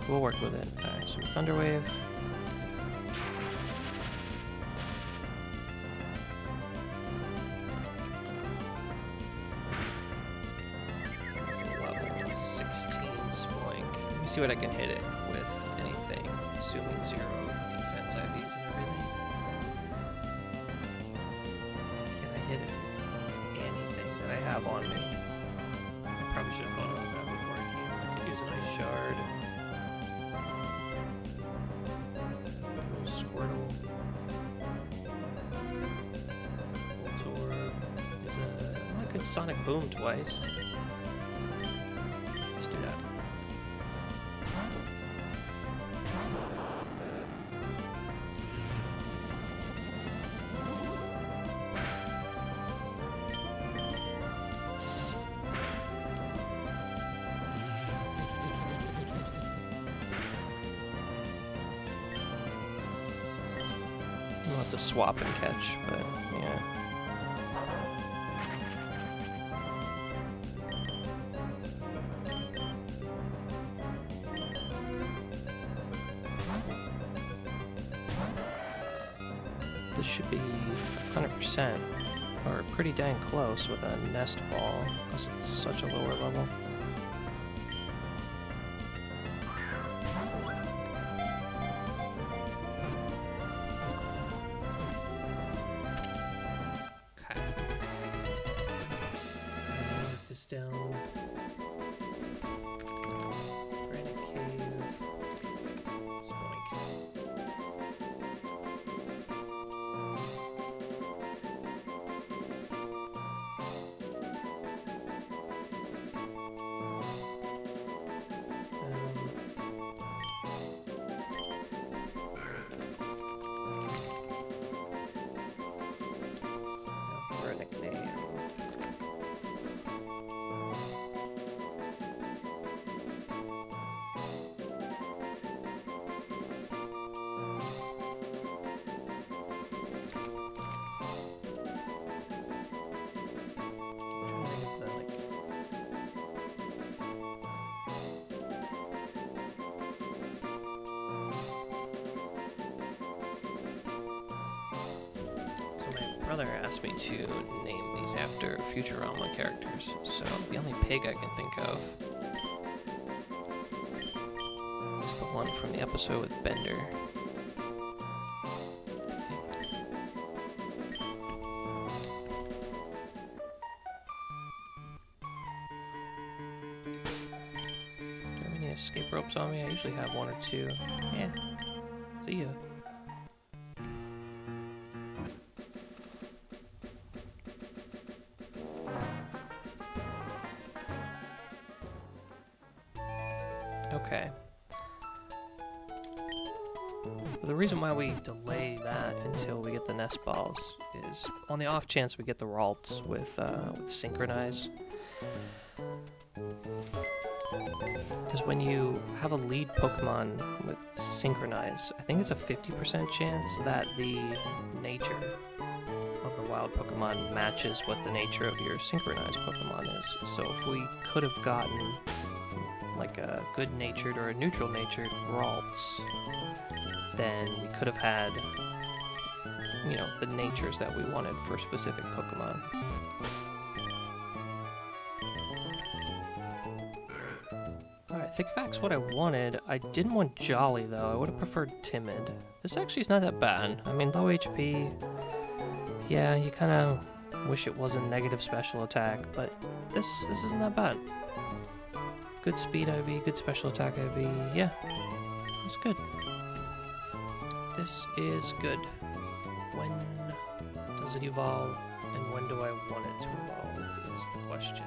We'll work with it. Alright, so Thunder Wave. This is a level 16 Spoink. Let me see what I can hit it with anything, assuming 0 defense IVs and everything. Can I hit it? Anything that I have on me? I probably should have thought about that before I came. I could use an Ice Shard. Squirtle. Voltorb is a... I could Sonic Boom twice. Let's do that. We'll have to swap and catch, but yeah. This should be 100%, or pretty dang close with a Nest Ball, because it's such a lower level. Down. Granite Cave. Spoink. For a nickname. brother asked me to name these after Futurama characters, so the only pig I can think of is the one from the episode with Bender. Do I have any escape ropes on me? I usually have one or two. Yeah. See ya. Okay. The reason why we delay that until we get the nest balls is on the off chance we get the Ralts with Synchronize. Because when you have a lead Pokemon with Synchronize, I think it's a 50% chance that the nature of the wild Pokemon matches what the nature of your Synchronized Pokemon is. So if we could have gotten like a good-natured or a neutral-natured Ralts, then we could have had, you know, the natures that we wanted for specific Pokemon. Alright, Thick Fact's what I wanted. I didn't want Jolly, though. I would have preferred Timid. This actually is not that bad. I mean, low HP, yeah, you kind of wish it wasn't negative special attack, but this isn't that bad. Good speed IV, good special attack IV, yeah, it's good. This is good. When does it evolve, and when do I want it to evolve, is the question.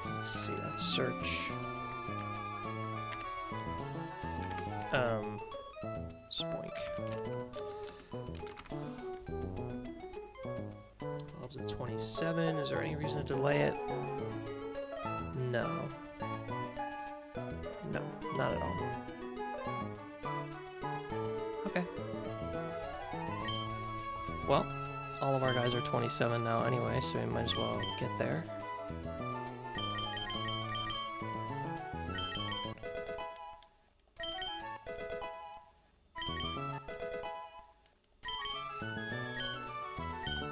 Let's see, let's search. Spoink. Evolves at 27, is there any reason to delay it? No. No, not at all. Okay. Well, all of our guys are 27 now anyway, so we might as well get there.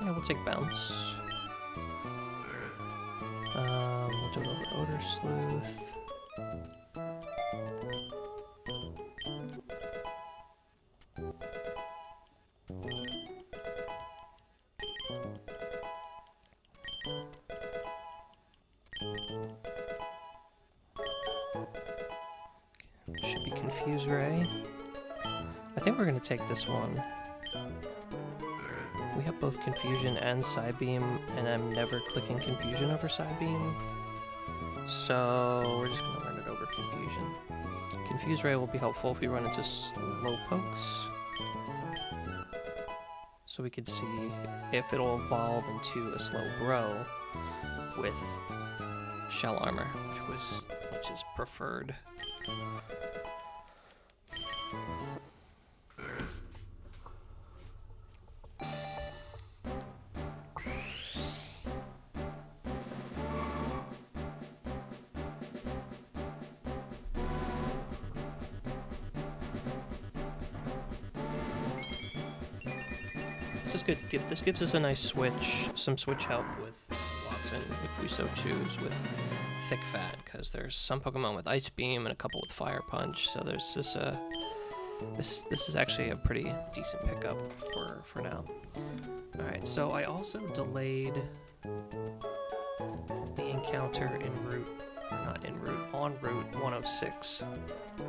Yeah, we'll take Bounce. We'll do it over Odor Sleuth. Should be Confuse Ray. I think we're going to take this one. We have both Confusion and Psybeam, and I'm never clicking Confusion over Psybeam. So we're just going to run it over Confusion. Confuse Ray will be helpful if we run into Slowpokes. So we could see if it'll evolve into a Slowbro with Shell Armor, which is preferred. This is good. This gives us a nice switch, some switch help with Watson, if we so choose, with Thick Fat, because there's some Pokemon with Ice Beam and a couple with Fire Punch, so there's this this is actually a pretty decent pickup for now. Alright, so I also delayed the encounter on Route 106.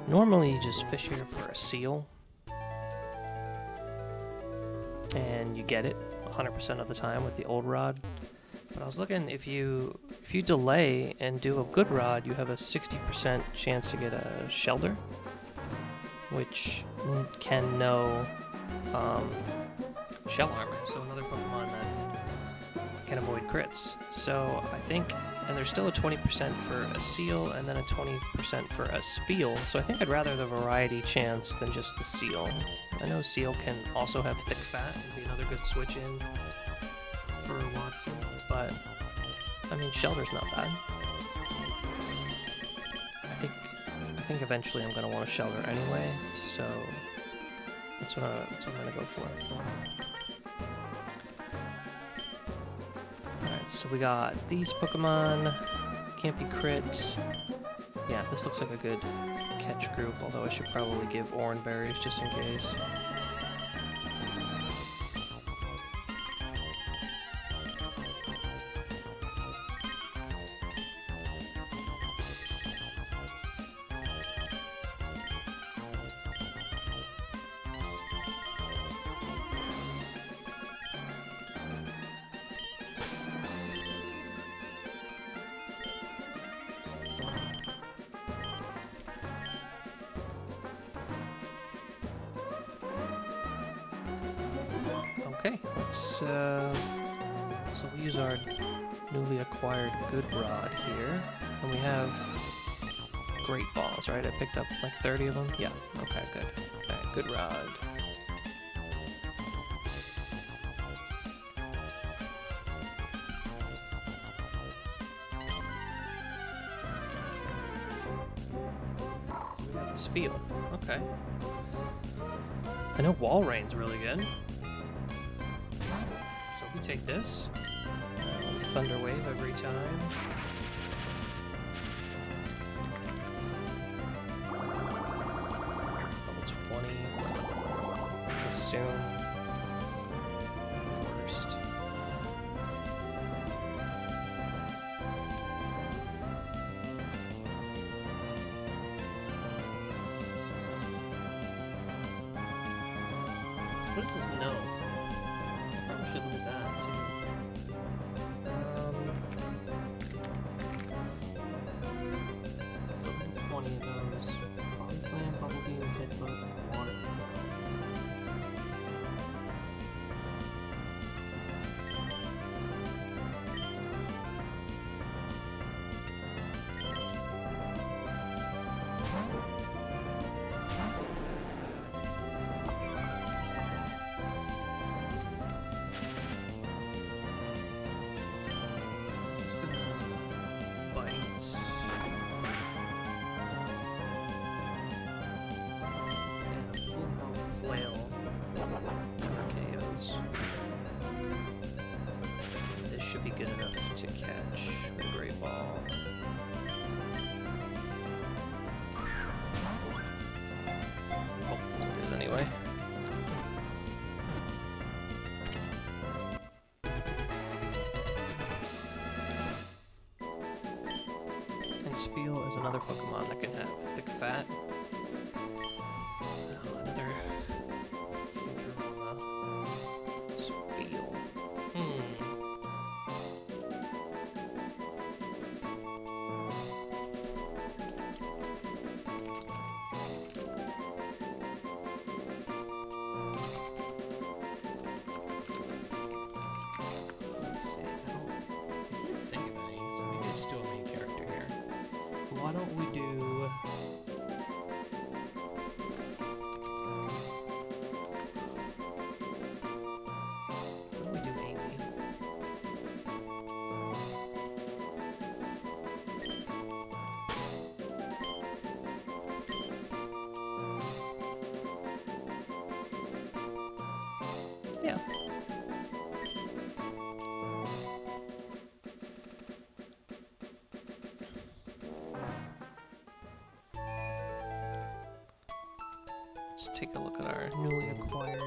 Normally you just fish here for a seal, and you get it 100% of the time with the old rod. But I was looking, if you delay and do a good rod, you have a 60% chance to get a Shelter, which can know Shell Armor, so another Pokemon that can avoid crits. So I think, and there's still a 20% for a Seal, and then a 20% for a Spheal, so I think I'd rather the variety chance than just the Seal. I know Seal can also have Thick Fat and be another good switch in for Watson, but I mean, Shelter's not bad. I think eventually I'm going to want a Shelter anyway, so That's what I'm gonna go for. Alright, so we got these Pokemon. Can't be crit. Yeah, this looks like a good catch group, although I should probably give Oran Berries just in case. Okay, so we use our newly acquired Good Rod here, and we have Great Balls, right? I picked up like 30 of them? Yeah, okay, good. Alright, Good Rod. So we got this field, okay. I know Wall Rain's really good. So we take this, Thunder Wave every time. Level 20. Let's assume. Worst. What is this no? Probably should look at that too. 20 of those. Body Slam, Bubble Beam, Headbutt, Water. Should be good enough to catch with a Great Ball. Hopefully it is anyway. And Spheal is another Pokemon that can have Thick Fat. Another Futurama. Spheal. Why don't we do... What do we do, Amy? Yeah. Let's take a look at our newly acquired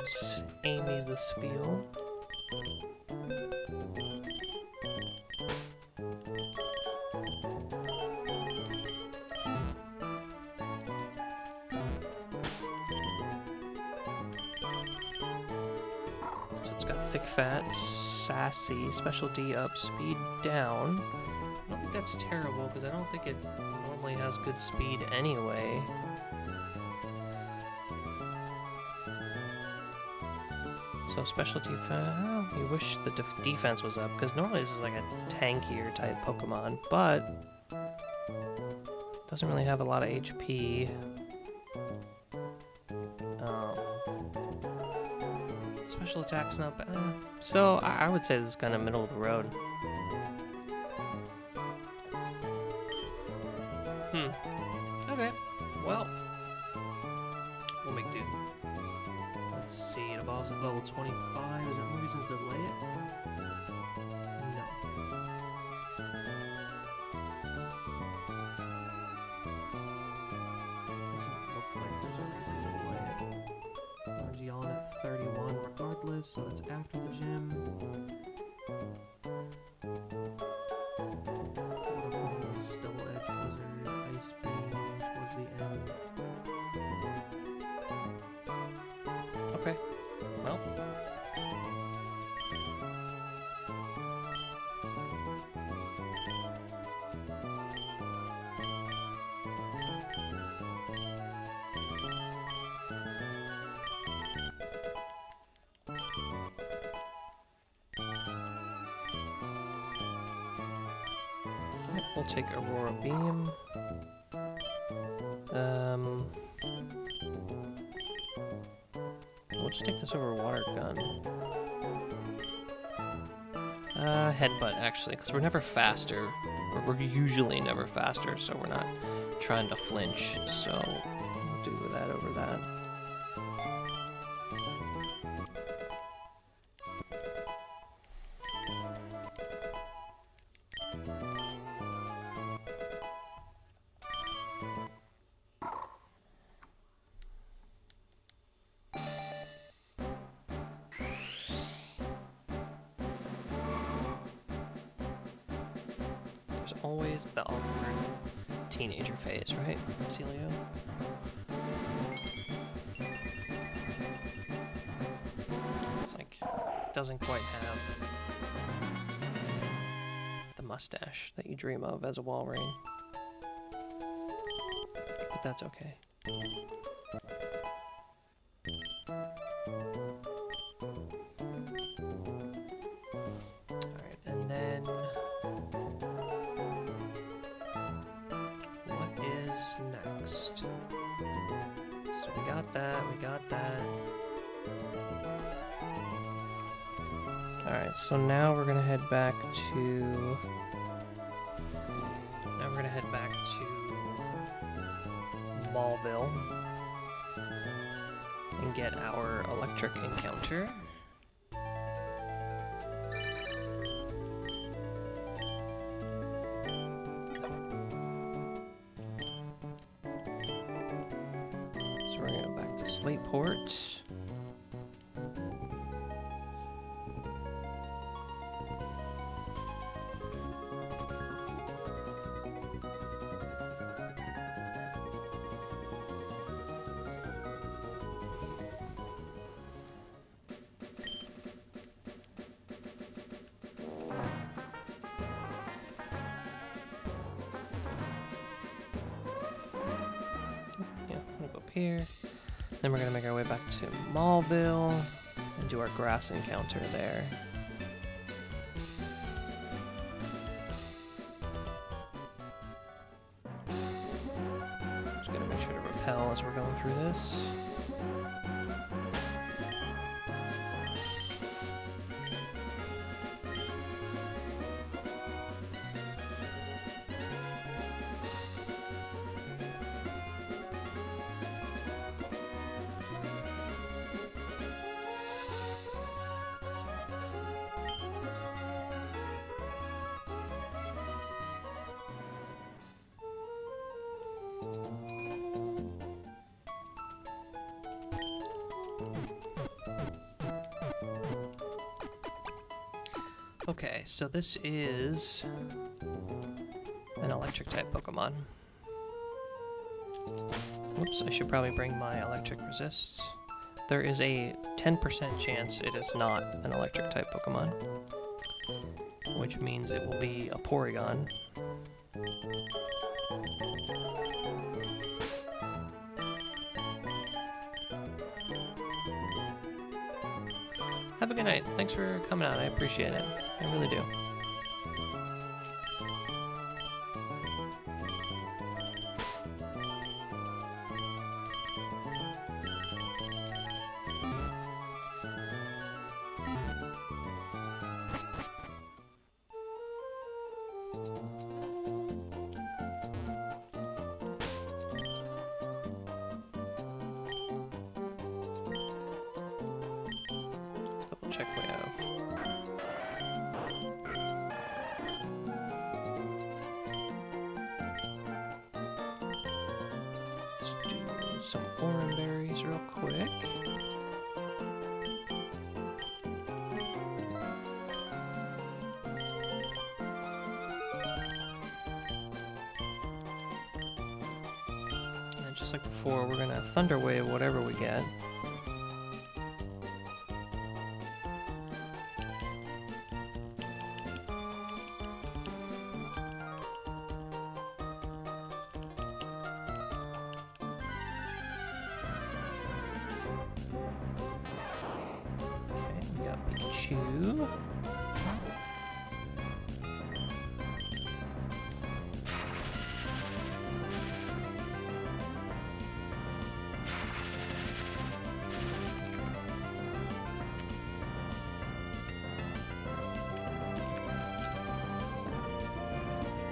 Amy the Spheal. So it's got Thick Fat, Sassy, Special D up, Speed down. I don't think that's terrible because I don't think it normally has good speed anyway. So Special Defense, well, you wish the defense was up, because normally this is like a tankier type Pokemon, but doesn't really have a lot of HP. Special attack's not bad. So I would say this is kind of middle of the road. Okay, well, we'll make do. see, it evolves at level 25. Is there any reason to delay it? No. Doesn't look like there's a reason to delay it. Energy on at 31 regardless, so that's after the gym. Waterfalls, double edge blizzard, ice beam towards the end. Okay, well. We'll take Aurora Beam. We'll just take this over Water Gun. Headbutt, actually, because we're never faster. We're usually never faster, so we're not trying to flinch. So we'll do that over that. Always the awkward teenager phase, right, Celio? It's like, doesn't quite have the mustache that you dream of as a Walrein. But that's okay. Alright, and then next. So we got that. Alright, so now we're gonna head back to... Mallville and get our electric encounter. Slateport. Yeah, we'll go up here. Then we're going to make our way back to Mallville and do our grass encounter there. Just got to make sure to repel as we're going through this. Okay, so this is an electric type Pokemon. Oops, I should probably bring my electric resists. There is a 10% chance it is not an electric type Pokemon, which means it will be a Porygon. Have a good night. Thanks for coming out. I appreciate it. I really do. check we have. Let's do some orange berries real quick. And just like before, we're gonna thunder wave whatever we get. Pikachu.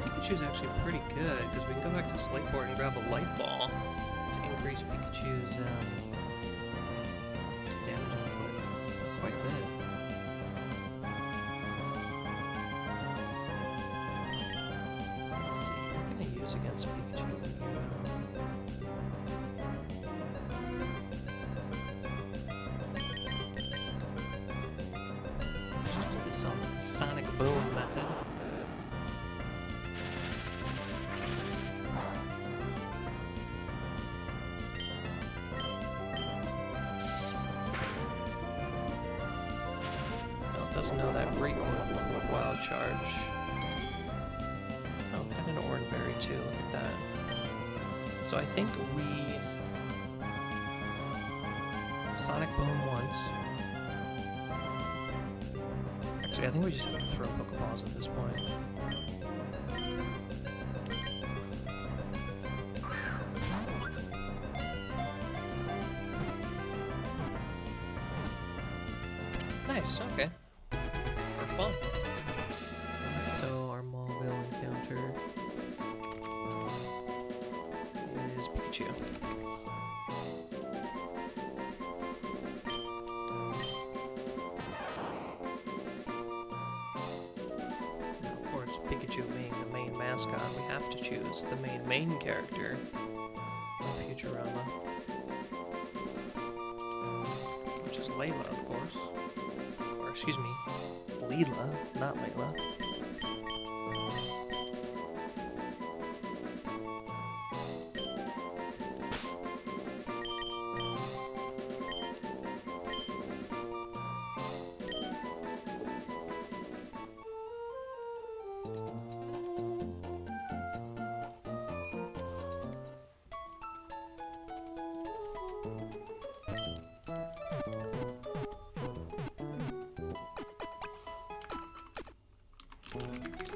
Pikachu's actually pretty good because we can go back to Slateboard and grab a light ball to increase Pikachu's damage output quite a bit. Let's see, what can I use against Pikachu here? Just do this on the Sonic Boom method. Doesn't know that recoil with Wild Charge. Oh, and an Orange Berry too, look at that. So I think we Sonic Boom once. Actually, I think we just have to throw Pokeballs at this point. Nice, okay. Fun. So our Maulville encounter is Pikachu. Now, of course, Pikachu being the main mascot, we have to choose the main character of Futurama, which is Layla, of course. Or excuse me, Leela, not Layla.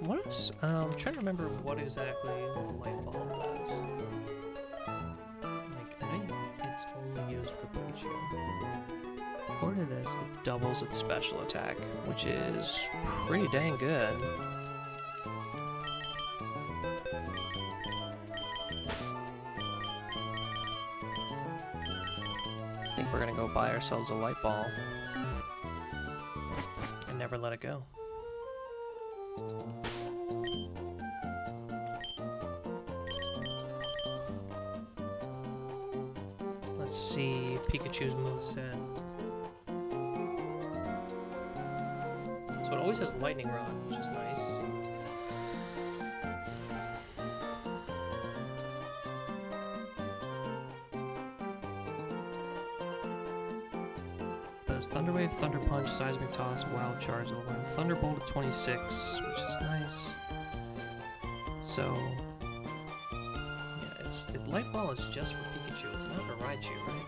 What is, I'm trying to remember what exactly the light bulb does. Like, I know it's only used for Pikachu. According to this, it doubles its special attack, which is pretty dang good. I think we're gonna go buy ourselves a light ball and never let it go. Let's see Pikachu's moveset. So it always has Lightning Rod, which is nice. Does Thunder Wave, Thunder Punch, Seismic Toss, Wild Charge, Overwhelm, Thunderbolt at 26, which is nice. So, yeah, Light Ball is just for Pikachu. It's not for Raichu, right?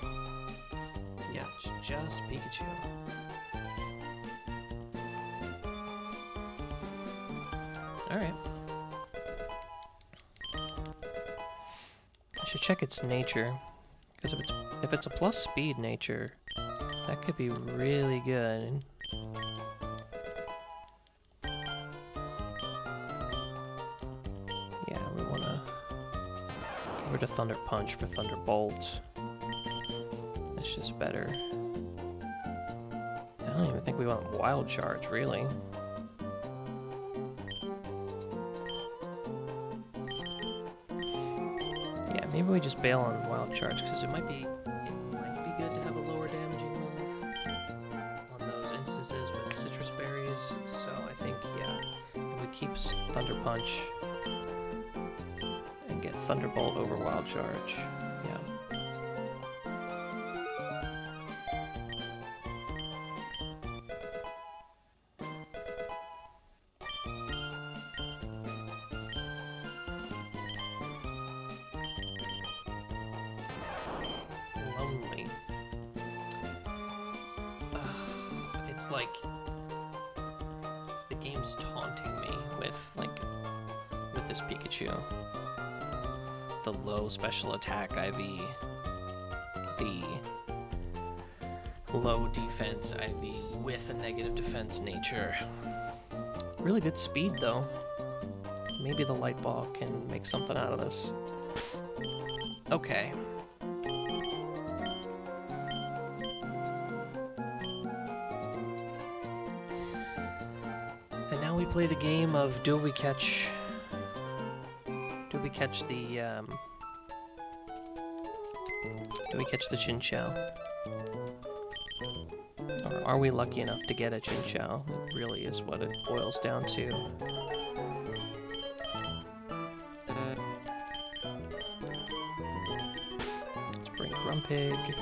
Yeah, it's just Pikachu. Alright. I should check its nature. Because if it's a plus speed nature, that could be really good. Yeah, we want to get rid of Thunder Punch for Thunderbolt. It's just better. I don't even think we want wild charge, really. Yeah, maybe we just bail on wild charge, because it might be good to have a lower damaging move on those instances with citrus berries. So I think, yeah, if we keep Thunder Punch and get Thunderbolt over wild charge, yeah. Lonely. It's like the game's taunting me with this Pikachu. The low special attack IV, the low defense IV with a negative defense nature. Really good speed though. Maybe the light ball can make something out of this. Okay. And now we play the game of do we catch the Chinchou? Or are we lucky enough to get a Chinchou? It really is what it boils down to. Let's bring Grumpig.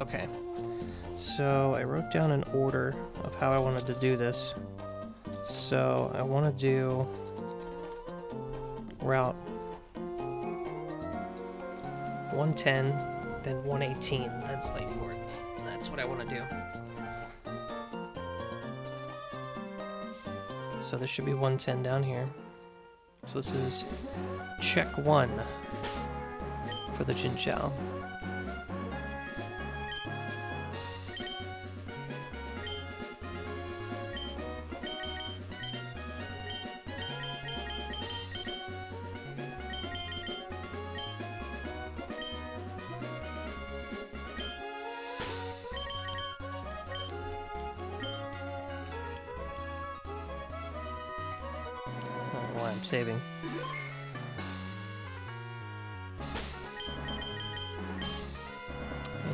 Okay, so I wrote down an order of how I wanted to do this. So I want to do route 110, then 118, then Slate Fort. That's what I want to do. So there should be 110 down here. So this is check 1 for the Chinchou. I'm saving.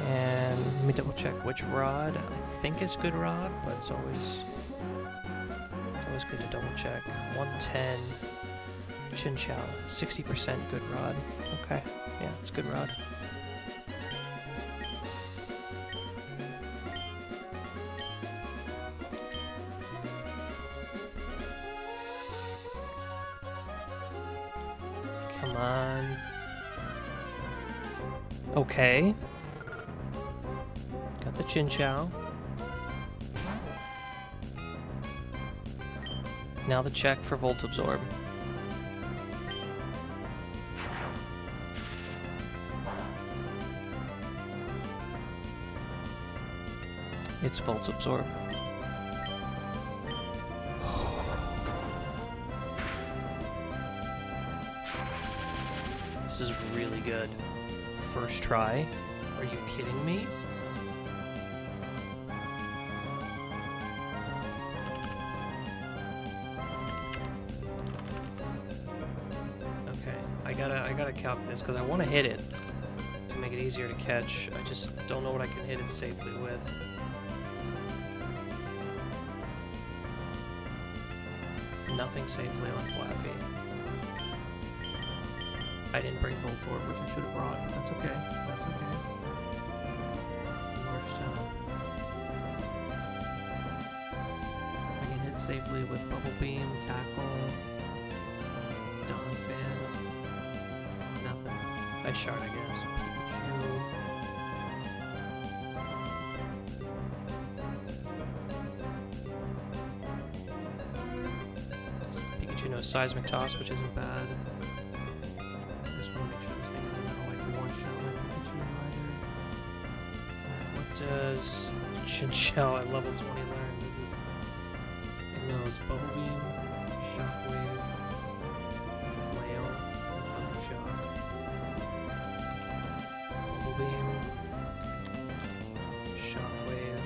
And let me double check which rod. I think it's good rod, but it's always good to double check. 110 Chinchou, 60% good rod. Okay, yeah, it's good rod. Come on. Okay. Got the Chinchou. Now the check for Volt Absorb. It's Volt Absorb. This is really good. First try. Are you kidding me? Okay, I gotta calc this because I want to hit it to make it easier to catch. I just don't know what I can hit it safely with. Nothing safely on Flappy. I didn't bring Volt Orb, which I should have brought, but that's okay. That's okay. Worst I can hit safely with Bubble Beam, Tackle, Dawn Fan. Nothing. Ice Shard, I guess. Pikachu. Pikachu knows Seismic Toss, which isn't bad. does Chinchou at level 20 learn? This is... It knows Bubble Beam, Shockwave, Flail, and Thunder Shock. Bubble Beam, Shockwave,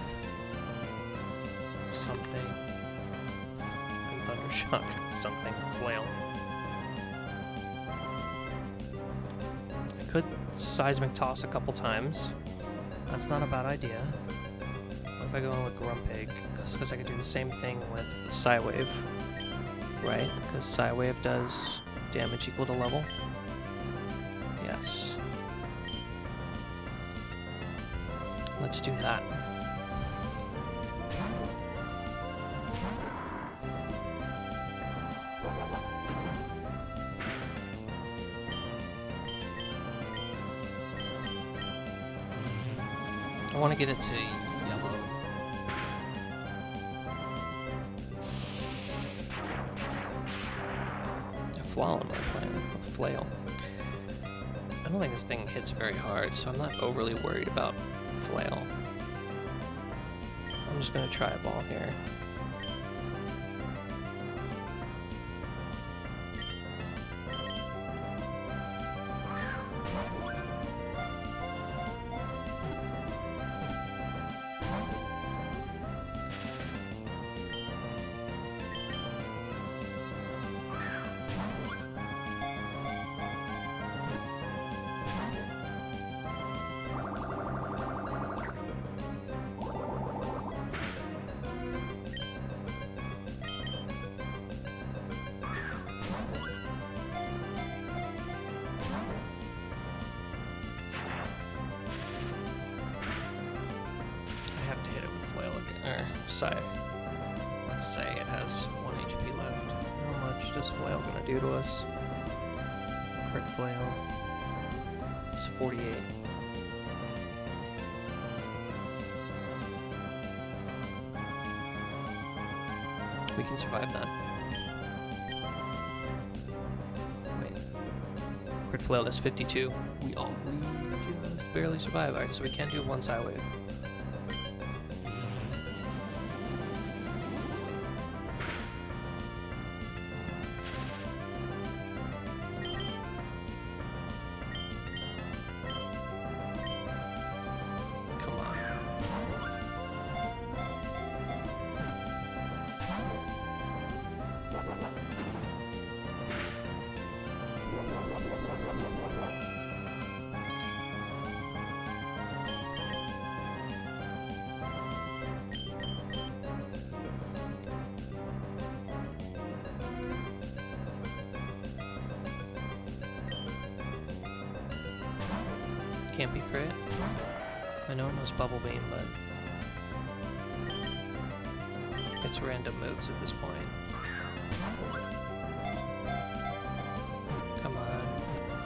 something, and Thunder Shock, something, Flail. I could Seismic Toss a couple times. That's not a bad idea. What if I go in with Grumpig? Because I could do the same thing with Psywave, right? Because Psywave does damage equal to level. Yes. Let's do that. I want to get it to yellow. A flaw in my plan with Flail. I don't think this thing hits very hard, so I'm not overly worried about Flail. I'm just going to try a ball here. Let's say it has 1 HP left. How much does Flail gonna do to us? Crit Flail. It's 48. We can survive that. Wait. Crit Flail does 52. We just barely survive. Alright, so we can do one Psywave. Can't be crit. I know it knows Bubble Beam, but it's random moves at this point. Come on.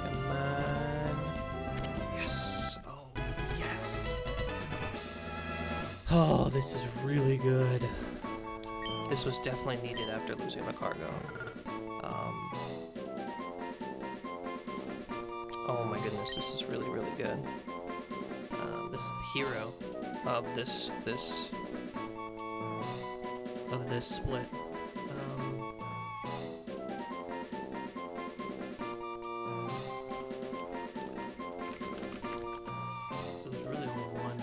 Come on. Yes! Oh, yes! Oh, this is really good. This was definitely needed after losing my cargo. Oh my goodness, this is really, really good. This hero of this split. So there's really only one.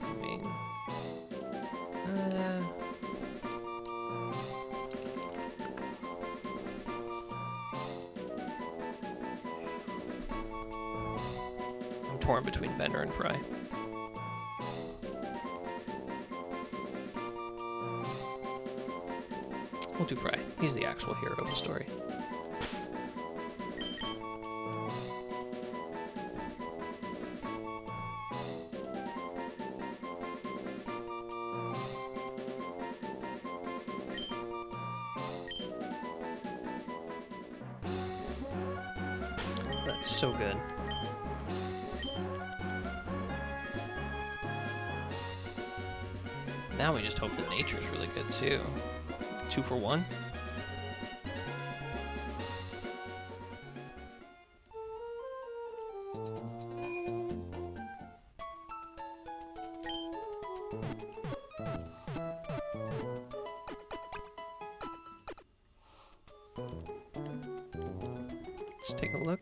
I mean, torn between Bender and Fry. We'll do Fry. He's the actual hero of the story. That's so good. Now we just hope that nature's really good too. 2 for 1. Let's take a look.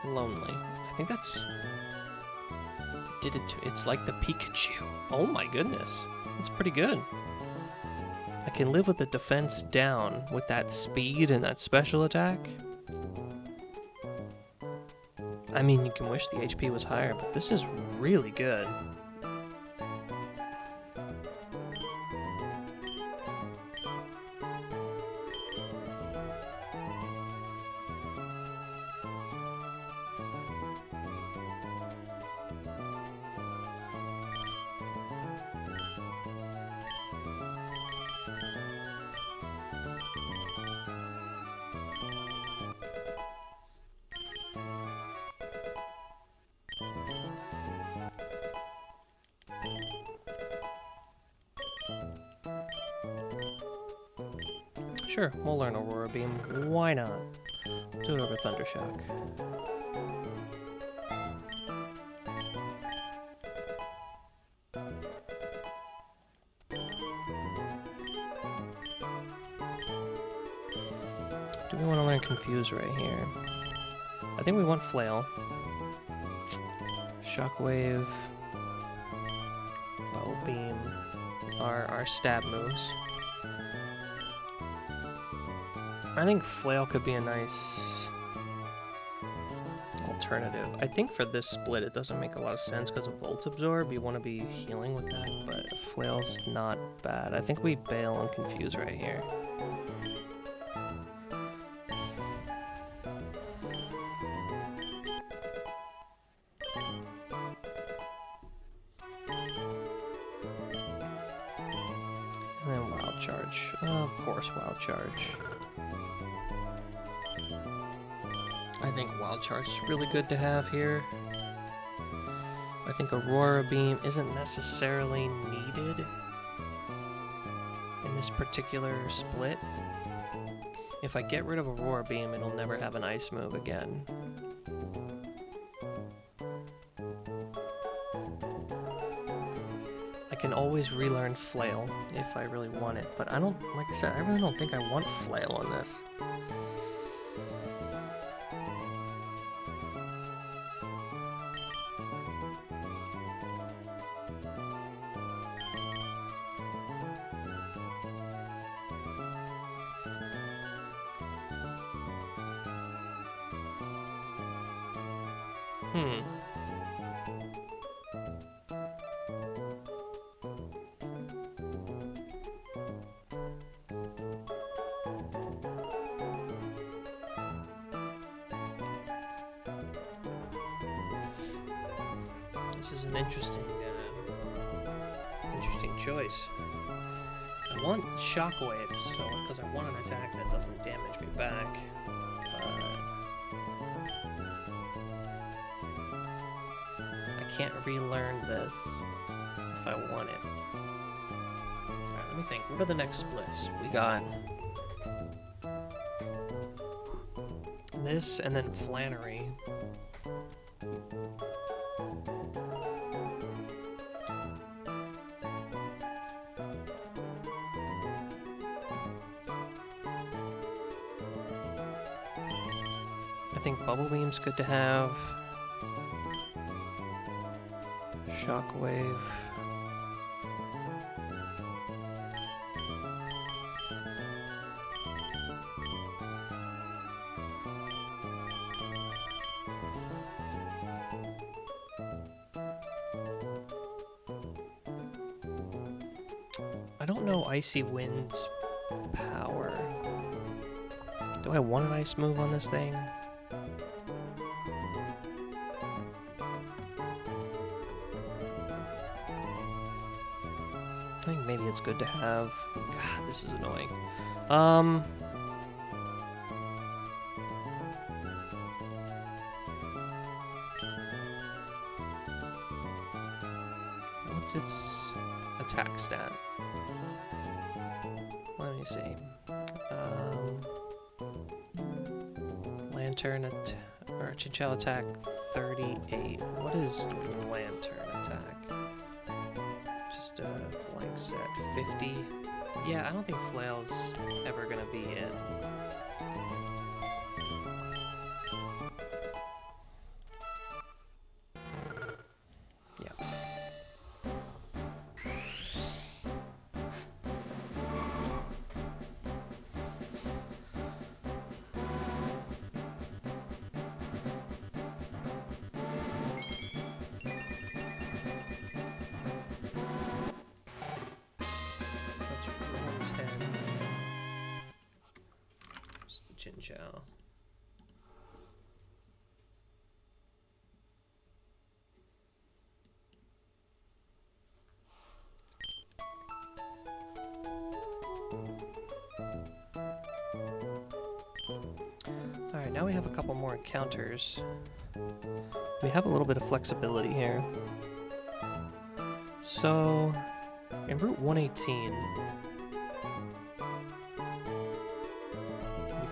Lonely. I think that's... Did it... It's like the Pikachu. Oh my goodness. That's pretty good. I can live with the defense down with that speed and that special attack. I mean, you can wish the HP was higher, but this is really good. Sure, we'll learn Aurora Beam. Why not? Do it over Thundershock. Do we want to learn Confuse right here? I think we want Flail. Shockwave. Bow Beam. Our stab moves. I think Flail could be a nice alternative. I think for this split it doesn't make a lot of sense because of Volt Absorb. You want to be healing with that, but Flail's not bad. I think we bail on Confuse right here. And then Wild Charge. Of course, Wild Charge. I think Wild Charge is really good to have here. I think Aurora Beam isn't necessarily needed in this particular split. If I get rid of Aurora Beam, it'll never have an ice move again. I can always relearn Flail if I really want it, but I don't, like I said, I really don't think I want Flail on this. This is an interesting choice. I want Shockwave, so because I want an attack that doesn't damage me back. I can't relearn this if I want it. Alright, let me think. What are the next splits? We got this and then Flannery. I think Bubble Beam's good to have. Shockwave. I don't know Icy Wind's power. Do I want an ice move on this thing? I think maybe it's good to have. God, this is annoying. What's its attack attack stat. Let me see. Lantern or Chinchilla attack 38. What is Lantern attack? Just a blank set 50. Yeah, I don't think Flail's ever gonna be in. Chinchou. Alright, now we have a couple more encounters. We have a little bit of flexibility here. So, in Route 118,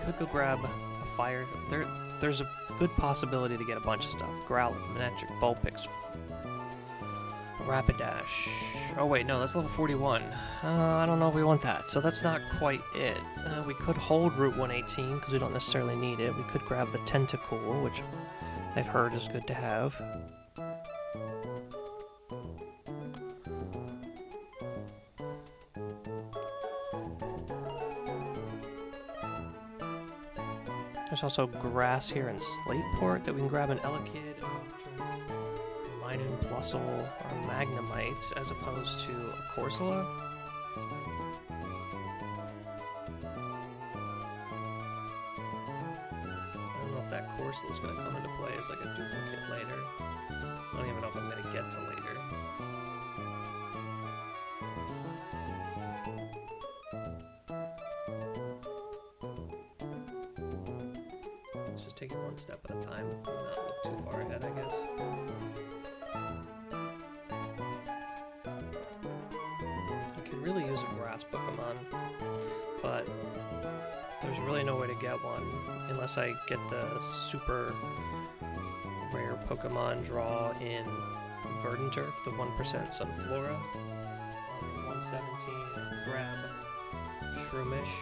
could go grab a fire. There's a good possibility to get a bunch of stuff. Growlithe, Manectric, Vulpix, Rapidash. Oh wait, no, that's level 41. I don't know if we want that, so that's not quite it. We could hold Route 118 because we don't necessarily need it. We could grab the Tentacool, which I've heard is good to have. There's also grass here in Slateport that we can grab an Elekid, Minun, Plusle, or Magnemite as opposed to a Corsola. I don't know if that Corsola is going to come into play as like a duplicate later. I don't even know if I'm going to get to later. Take it one step at a time, not look too far ahead, I guess. I could really use a grass Pokemon, but there's really no way to get one unless I get the super rare Pokemon draw in Verdanturf, the 1% Sunflora. On 117, grab Shroomish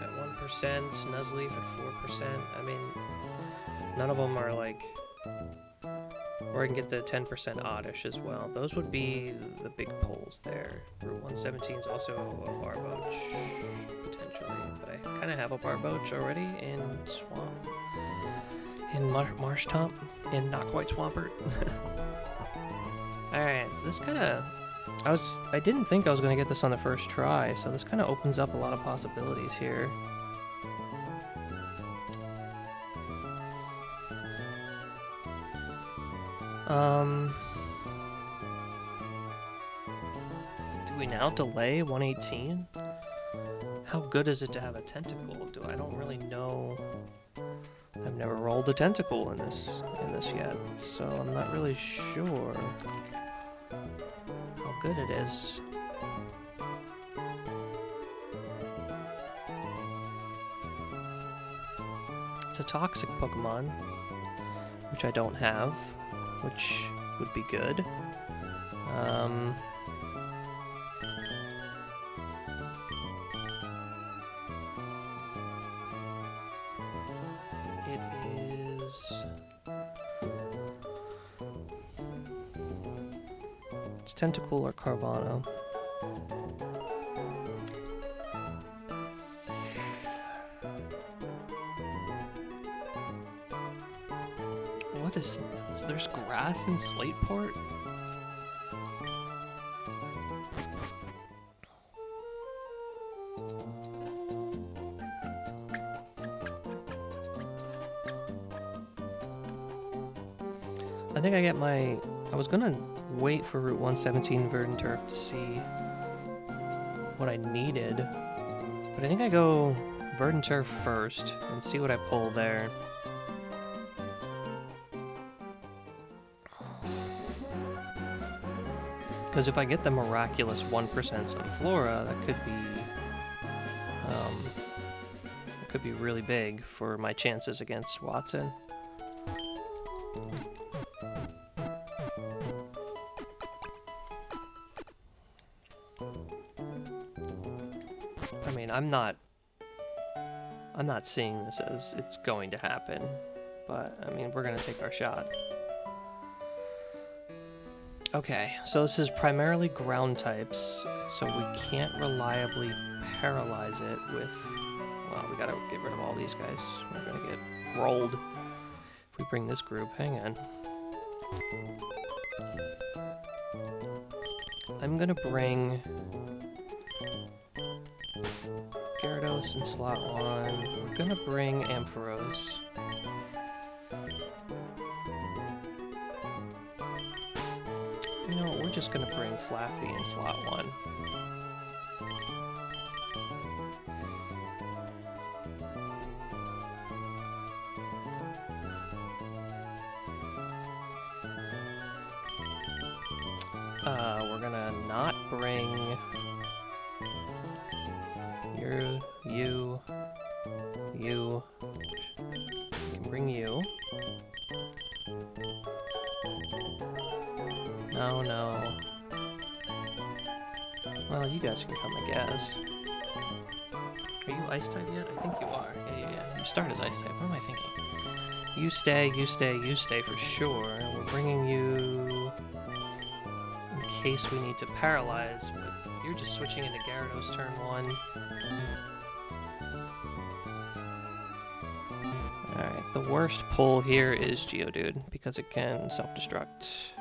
at 1%, Nuzleaf at 4%. I mean, none of them are like... Or I can get the 10% Oddish as well. Those would be the big pulls there. Route 117 is also a Barboach, potentially. But I kind of have a Barboach already in Swamp. In Marshtomp. In Not Quite Swampert. Alright, this kind of... I didn't think I was going to get this on the first try, so this kind of opens up a lot of possibilities here. Do we now delay 118? How good is it to have a Tentacool? I don't really know. I've never rolled a Tentacool in this yet, so I'm not really sure how good it is. It's a toxic Pokemon, which I don't have, which would be good. It is... It's Tentacool or Carvana. What is... There's grass in Slateport? I think I get my... I was gonna wait for Route 117 Verdanturf to see what I needed, but I think I go Verdanturf first and see what I pull there. Because if I get the miraculous 1% Sunflora, that could be really big for my chances against Watson. I mean, I'm not seeing this as it's going to happen, but I mean, we're gonna take our shot. Okay, so this is primarily ground types, so we can't reliably paralyze it with, well, we gotta get rid of all these guys. We're gonna get rolled if we bring this group. Hang on. I'm gonna bring Gyarados in slot 1. We're gonna bring Ampharos. You know, we're just gonna bring Flaffy in slot 1. We're gonna not bring you. We can bring you. No. Well, you guys can come, I guess. Are you ice type yet? I think you are. Yeah. You start as ice type. What am I thinking? You stay for sure. We're bringing you in case we need to paralyze, but you're just switching into Gyarados turn 1. Alright, the worst pull here is Geodude, because it can self-destruct.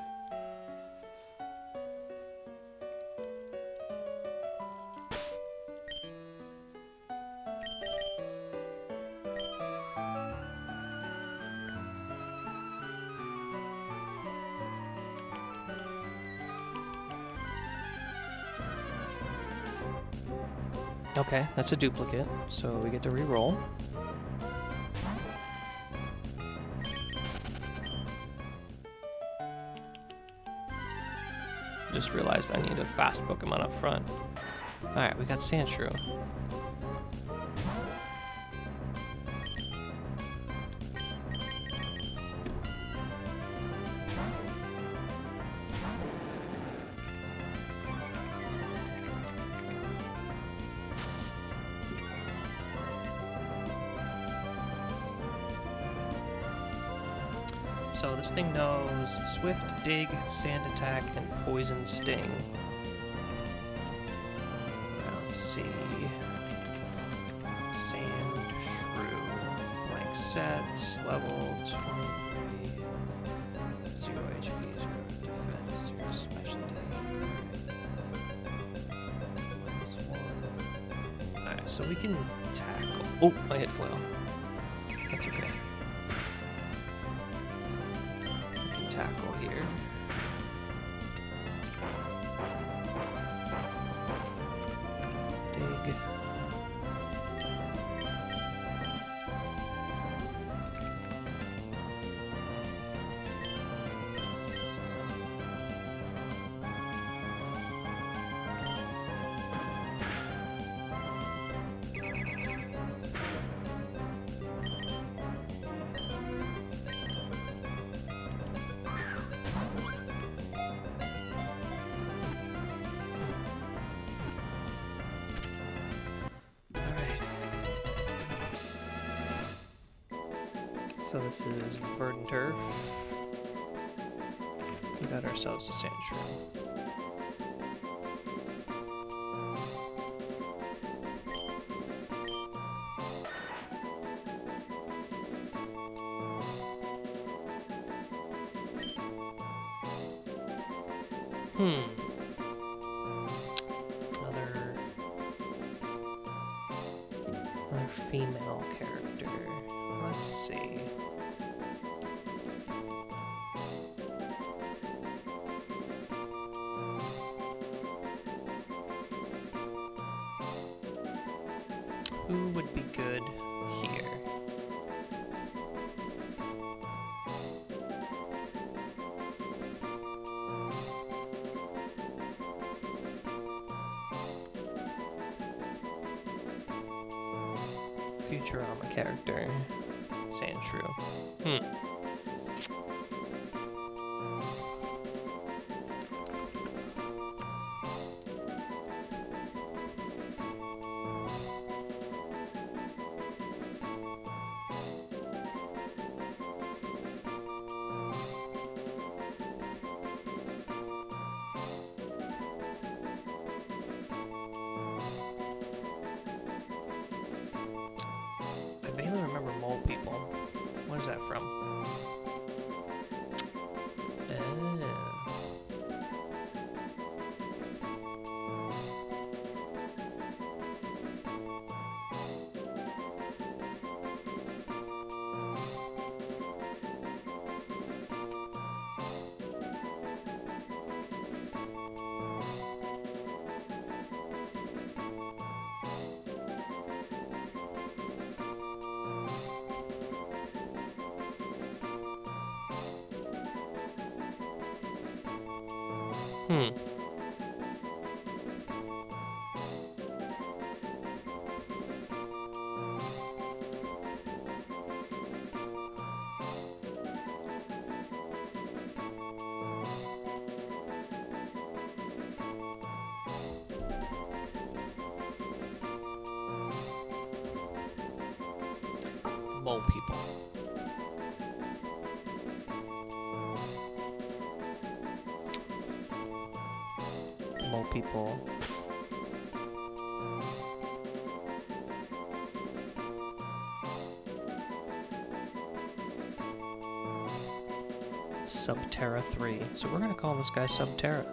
Okay, that's a duplicate, so we get to re-roll. Just realized I need a fast Pokemon up front. Alright, we got Sandshrew. So this thing knows Swift, Dig, Sand Attack, and Poison Sting. Now let's see. Sandshrew. Blank set. Level 23. 0 HP, 0 defense, 0 specialty. Alright, so we can tackle. Oh, I hit Flail. That's okay. Tackle here. Dig. So this is Verdanturf. We got ourselves a Sandshrew. Another female character. Let's see. Who would be good here? Futurama character. Sandshrew. I vaguely remember mole people. What is that from? Mole people. Mole people. Subterra 3. So we're gonna call this guy Subterra.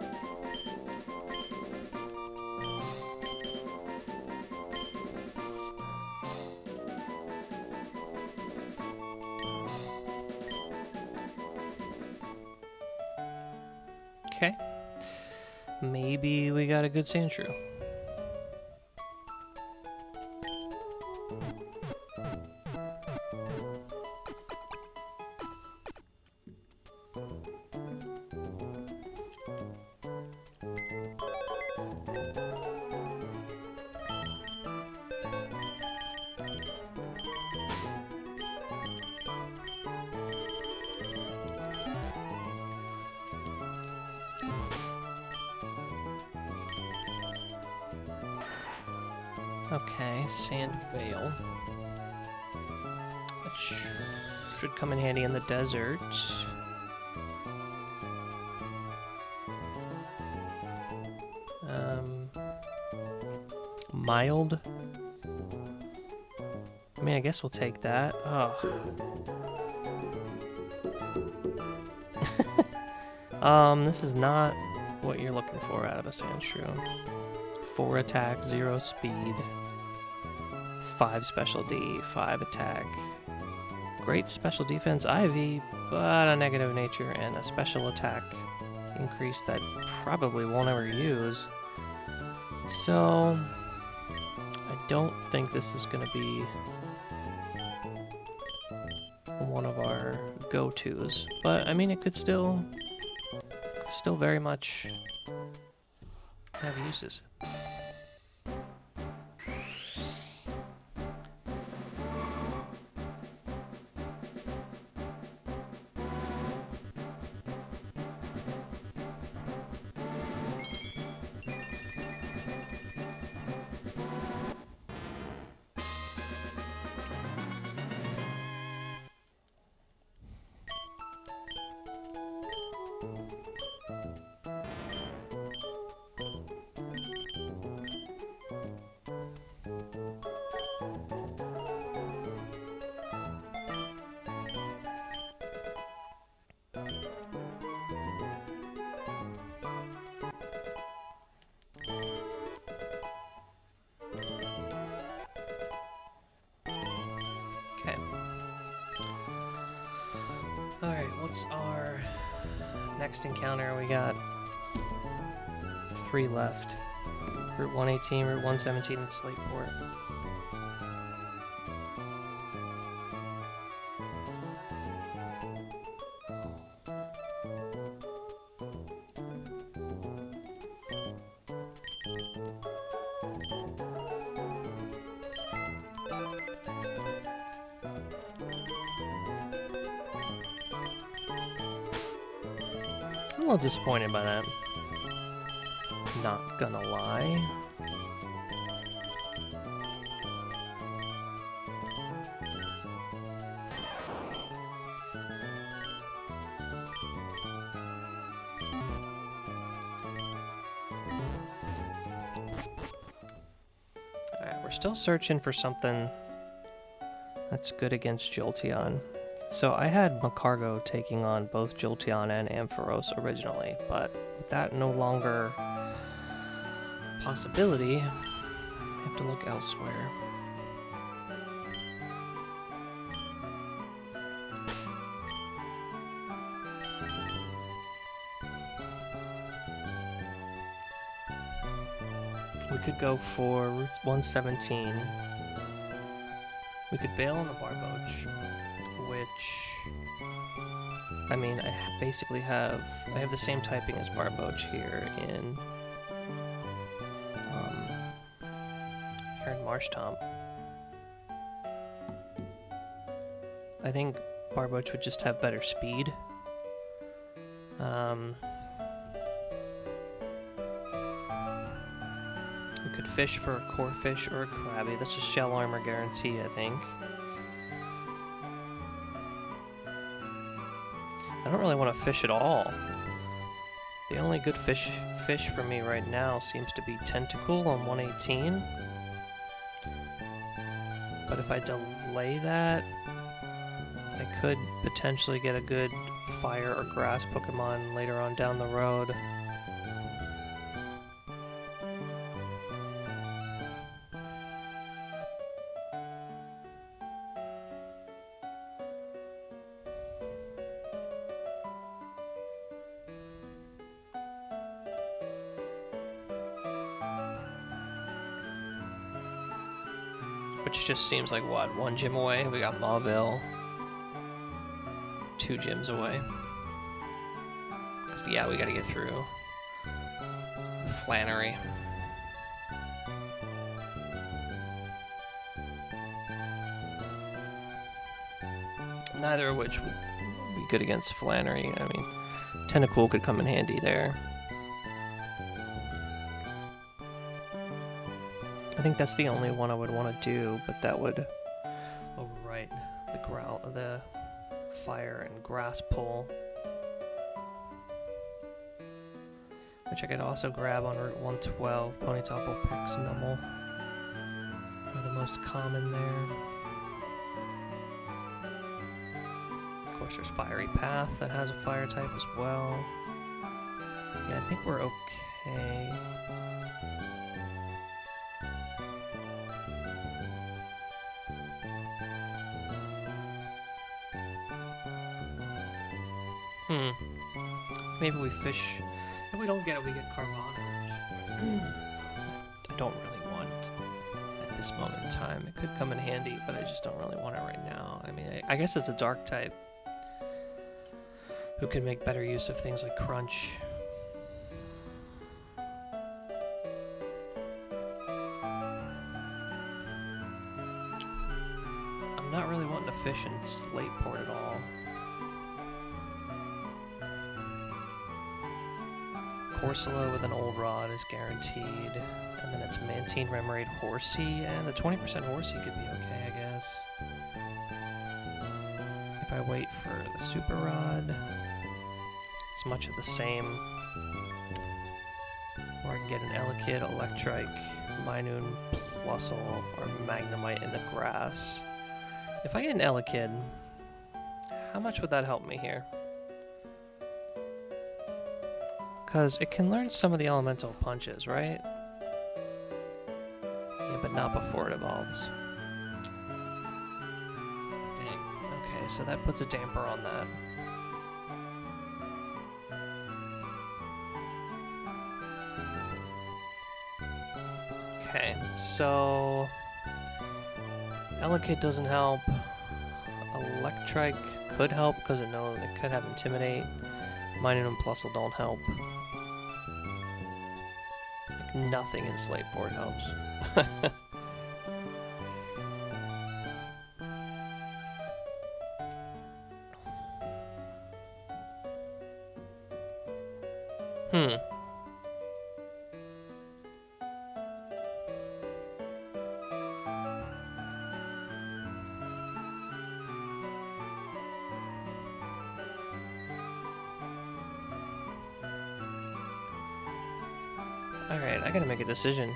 Okay. Maybe we got a good Sandshrew. Okay, Sand Veil. That should come in handy in the desert. Mild. I mean, I guess we'll take that. Oh. This is not what you're looking for out of a Sandshrew. 4 attack, 0 speed, 5 special D, 5 attack. Great special defense IV, but a negative nature and a special attack increase that probably won't ever use. So I don't think this is going to be one of our go-tos, but I mean it could still very much have uses. Alright, what's our next encounter? We got 3 left. Route 118, Route 117, and Slateport. little disappointed by that. Not gonna lie. Alright, we're still searching for something that's good against Jolteon. So I had Macargo taking on both Jolteon and Ampharos originally, but with that no longer possibility, I have to look elsewhere. We could go for Route 117. We could bail on the Barboach, which, I mean, I basically have the same typing as Barboach here in Marshtomp. I think Barboach would just have better speed. We could fish for a Corphish or a Krabby. That's a shell armor guarantee, I think. I don't really want to fish at all. The only good fish for me right now seems to be Tentacool on 118. But if I delay that, I could potentially get a good fire or grass Pokemon later on down the road. Which just seems like, what, one gym away? We got Mauville. 2 gyms away. Yeah, we gotta get through Flannery. Neither of which would be good against Flannery. I mean, Tentacool could come in handy there. I think that's the only one I would want to do, but that would overwrite the fire and grass pull, which I could also grab on Route 112. Ponyta, Vulpix, Numel are the most common there. Of course, there's Fiery Path that has a fire type as well. Yeah, I think we're okay. Maybe we fish. If we don't get it, we get Carvana, which I don't really want at this moment in time. It could come in handy, but I just don't really want it right now. I mean, I guess it's a dark type who can make better use of things like Crunch. I'm not really wanting to fish in Slateport at all. Corsola with an old rod is guaranteed, and then it's Mantine, Remoraid, Horsey, and the 20% Horsey could be okay, I guess. If I wait for the Super Rod, it's much of the same. Or I can get an Elekid, Electrike, Minun, Plusle, or Magnemite in the grass. If I get an Elekid, how much would that help me here? Because it can learn some of the elemental punches, right? Yeah, but not before it evolves. Dang. Okay, so that puts a damper on that. Okay, so Elekid doesn't help. Electrike could help because it could have Intimidate. Minun and Plusle don't help. Like, nothing in Slateport helps. Alright, I gotta make a decision.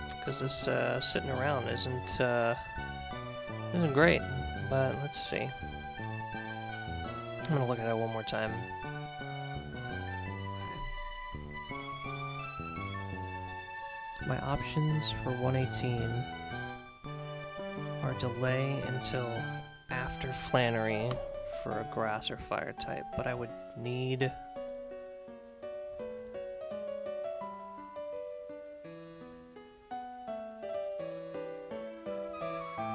Because this sitting around isn't great. But let's see. I'm gonna look at it one more time. My options for 118 are delay until after Flannery for a grass or fire type, but I would need...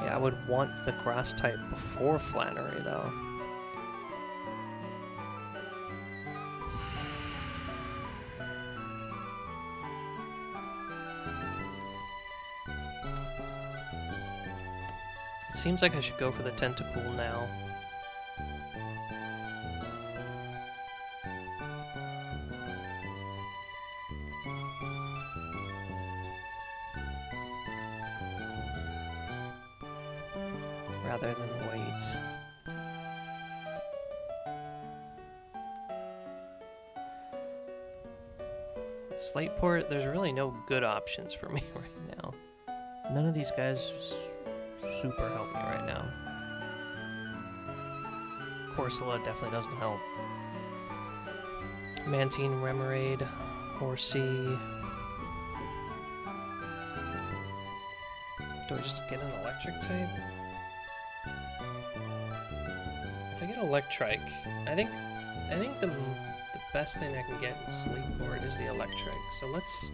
Yeah, I would want the grass type before Flannery, though. It seems like I should go for the Tentacool now. Rather than wait. Slateport, there's really no good options for me right now. None of these guys super help me right now. Corsola definitely doesn't help. Mantine, Remoraid, Horsey. Do I just get an electric type? If I get Electrike, I think the best thing I can get in Sleepboard is the Electric. So let's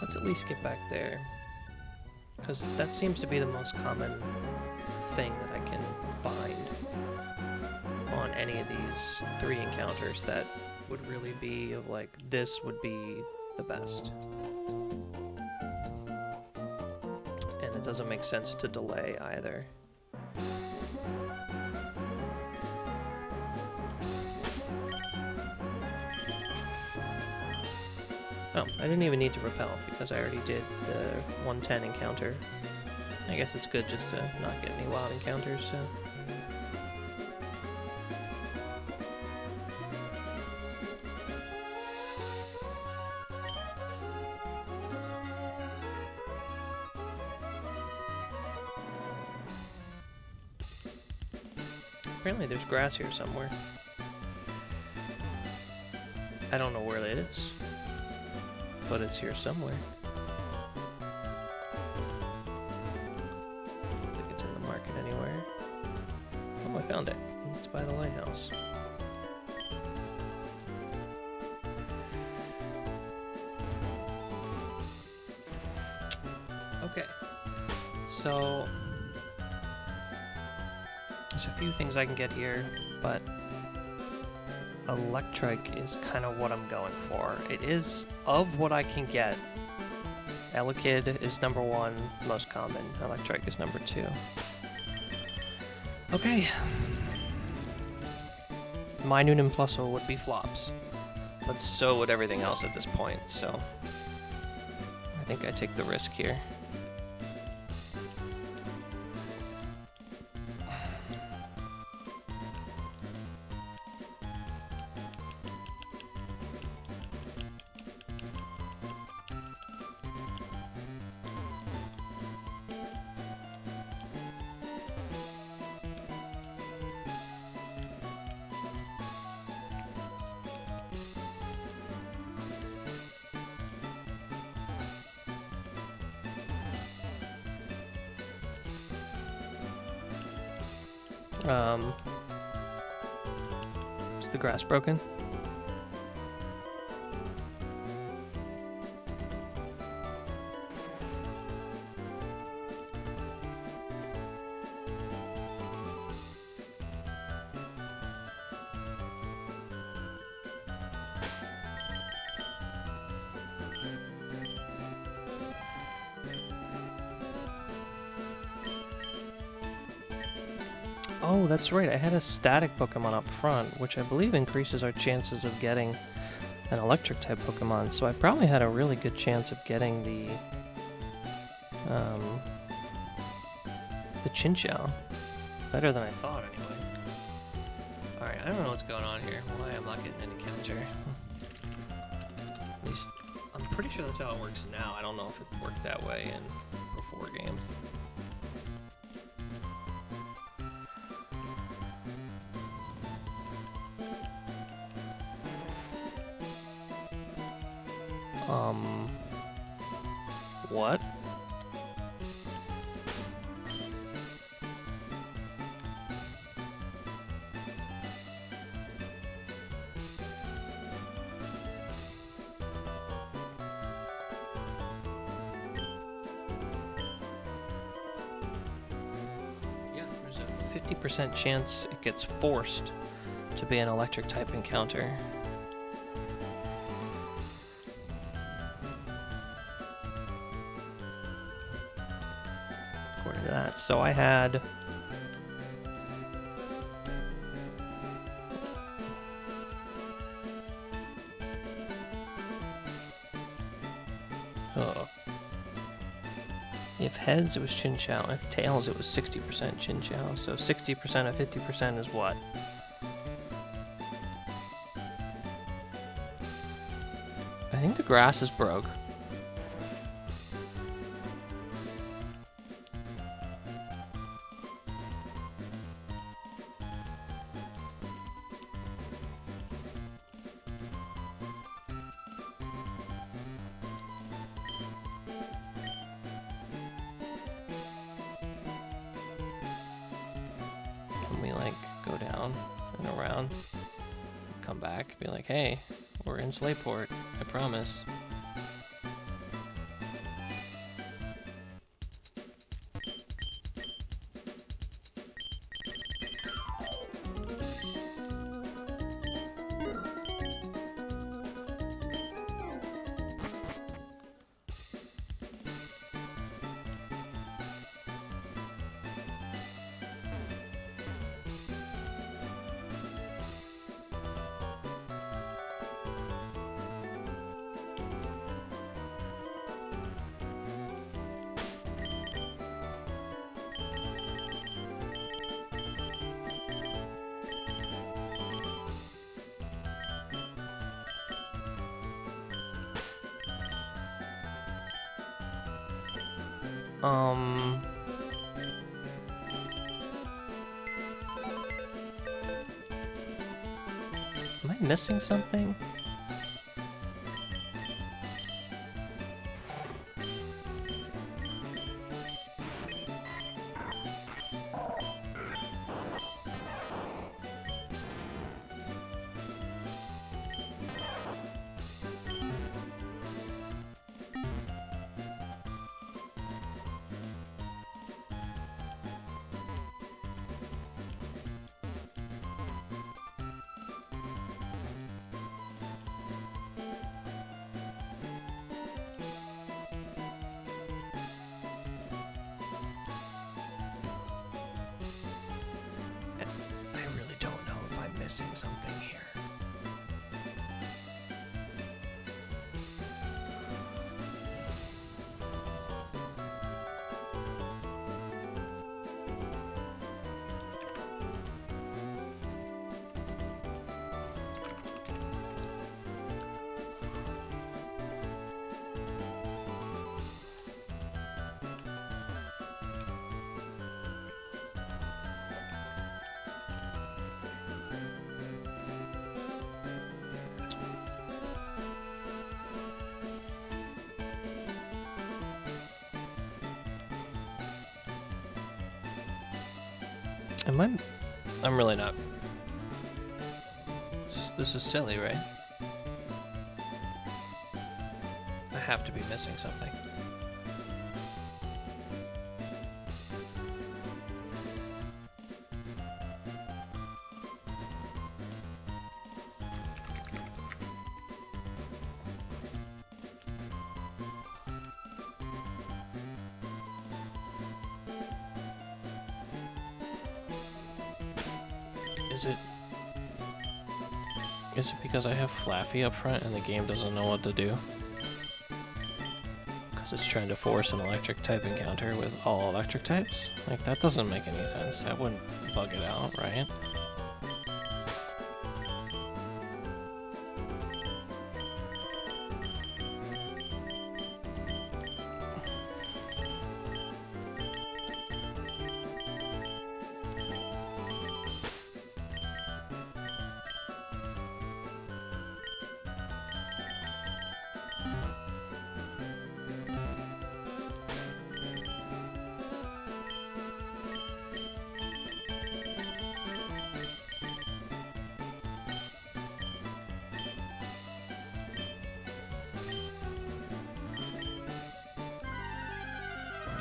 at least get back there. Because that seems to be the most common thing that I can find on any of these 3 encounters that would really be of like, this would be the best. And it doesn't make sense to delay either. Oh, I didn't even need to repel because I already did the 110 encounter. I guess it's good just to not get any wild encounters, so... Apparently there's grass here somewhere. I don't know where it is, but it's here somewhere. I think it's in the market anywhere. Oh, I found it. It's by the lighthouse. Okay, so there's a few things I can get here, but Electric is kind of what I'm going for. It is, of what I can get, Elekid is number 1, most common. Electric is number 2. Okay. Minun and Plusle would be flops, but so would everything else at this point, so I think I take the risk here. Is the grass broken? Oh, that's right. I had a static Pokemon up front, which I believe increases our chances of getting an electric type Pokemon. So I probably had a really good chance of getting the Chinchou. Better than I thought, anyway. Alright, I don't know what's going on here. Why I'm not getting an encounter. At least I'm pretty sure that's how it works now. I don't know if it worked that way in before games. What? Yeah, there's a 50% chance it gets forced to be an electric type encounter. According to that. So I had... Oh. If heads, it was Chin Chow. If tails, it was 60% Chin Chow. So 60% of 50% is what? I think the grass is broke. Can we, like, go down and around, come back, be like, hey, we're in Slayport, I promise. Am I missing something? Missing something here. I'm really not. This is silly, right? I have to be missing something. Is it because I have Flaffy up front and the game doesn't know what to do? Because it's trying to force an electric type encounter with all electric types? Like, that doesn't make any sense. That wouldn't bug it out, right?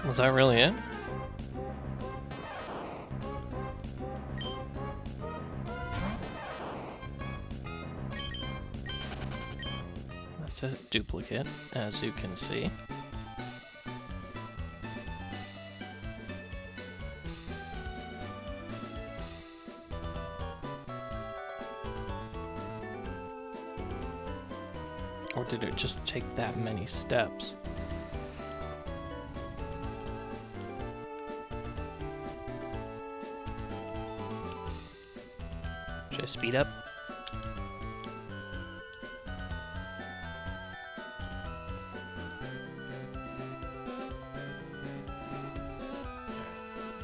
Was that really it? That's a duplicate, as you can see. Or did it just take that many steps? Should I speed up?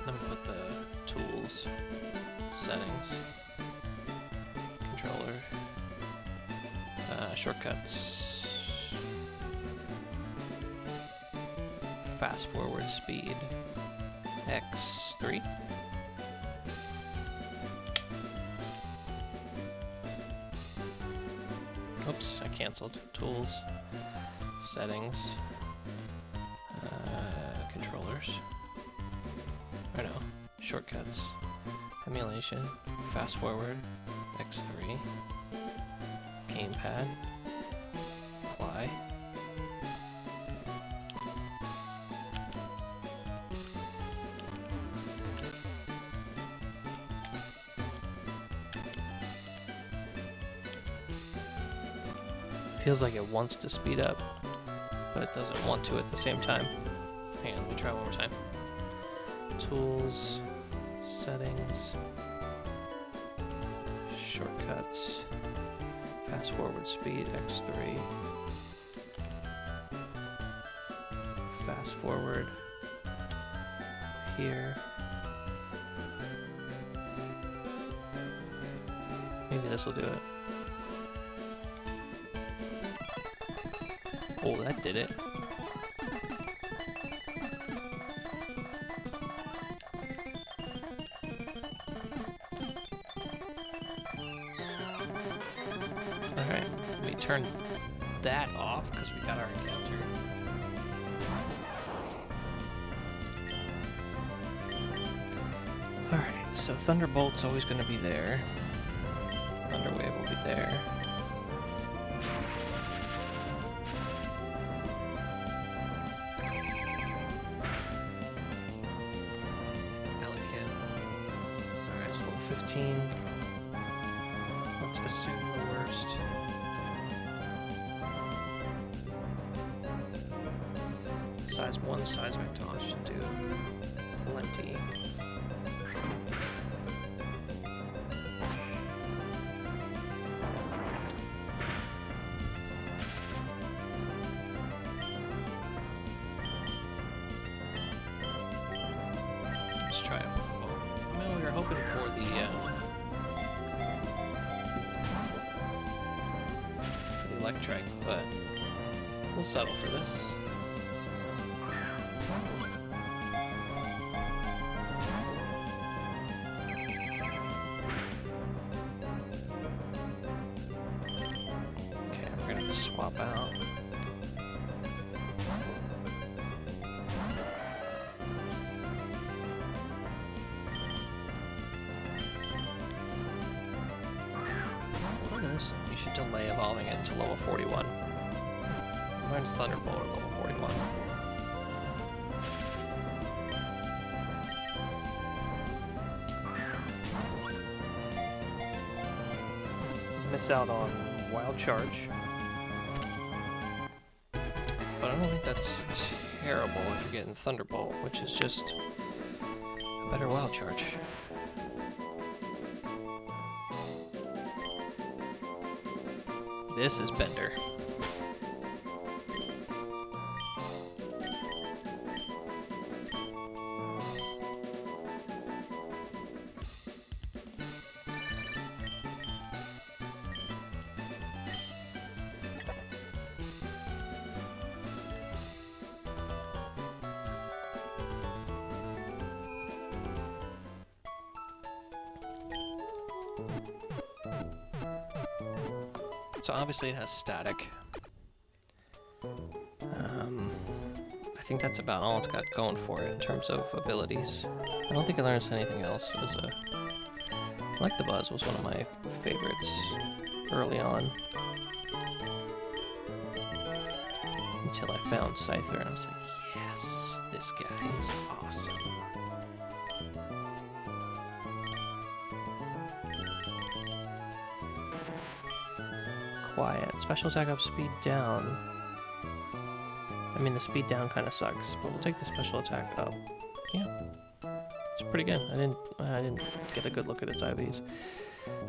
Let me put the tools, settings, controller, shortcuts, fast forward speed, X3. Oops, I canceled. Tools, settings, controllers. Or no, shortcuts, emulation, fast forward, X3, gamepad, apply. Feels like it wants to speed up, but it doesn't want to at the same time. Hang on, let me try one more time. Tools, settings, shortcuts, fast forward speed, X3, fast forward here. Maybe this will do it. Oh, that did it. Alright, we turn that off because we got our encounter. Alright, so Thunderbolt's always going to be there. Thunderwave will be there. Alright, it's level 15. Let's assume the worst. Size 1 seismic taunt should do plenty. Let's try it. Oh, no, we were hoping for the electric, but we'll settle for this. Okay, we're gonna have to swap out. You should delay evolving it to level 41. Learns Thunderbolt at level 41. Miss out on Wild Charge. But I don't think that's terrible if you're getting Thunderbolt, which is just a better Wild Charge. This is Bender. So obviously it has static. I think that's about all it's got going for it in terms of abilities. I don't think it learns anything else. Like the Buzz was one of my favorites early on. Until I found Scyther and I was like, yes, this guy is awesome. Quiet. Special attack up, speed down. I mean, the speed down kind of sucks, but we'll take the special attack up. Yeah, it's pretty good. I didn't get a good look at its IVs.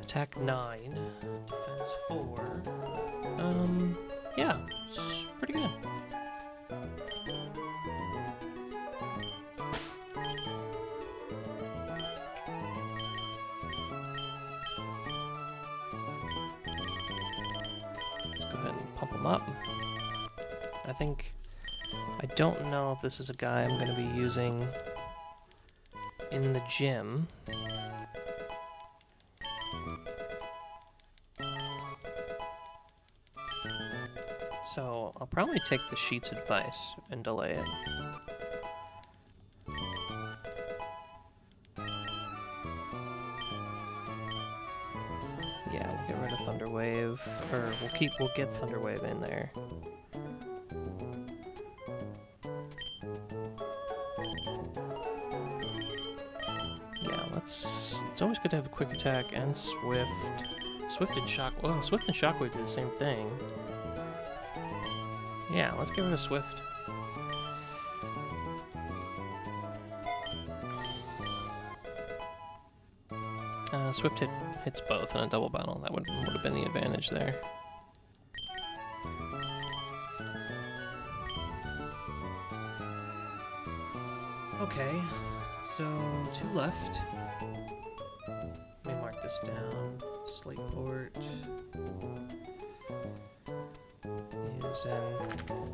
Attack 9, defense 4. Yeah, it's pretty good. Let's go ahead and pump him up. I don't know if this is a guy I'm going to be using in the gym. So I'll probably take the Sheet's advice and delay it. Yeah, we'll get rid of Thunder Wave, or we'll get Thunder Wave in there. It's always good to have a quick attack and Swift. Swift and Shockwave do the same thing. Yeah, let's get rid of Swift. Swift hits both in a double battle. That would have been the advantage there. Okay, so 2 left. Let me mark this down. Slateport is an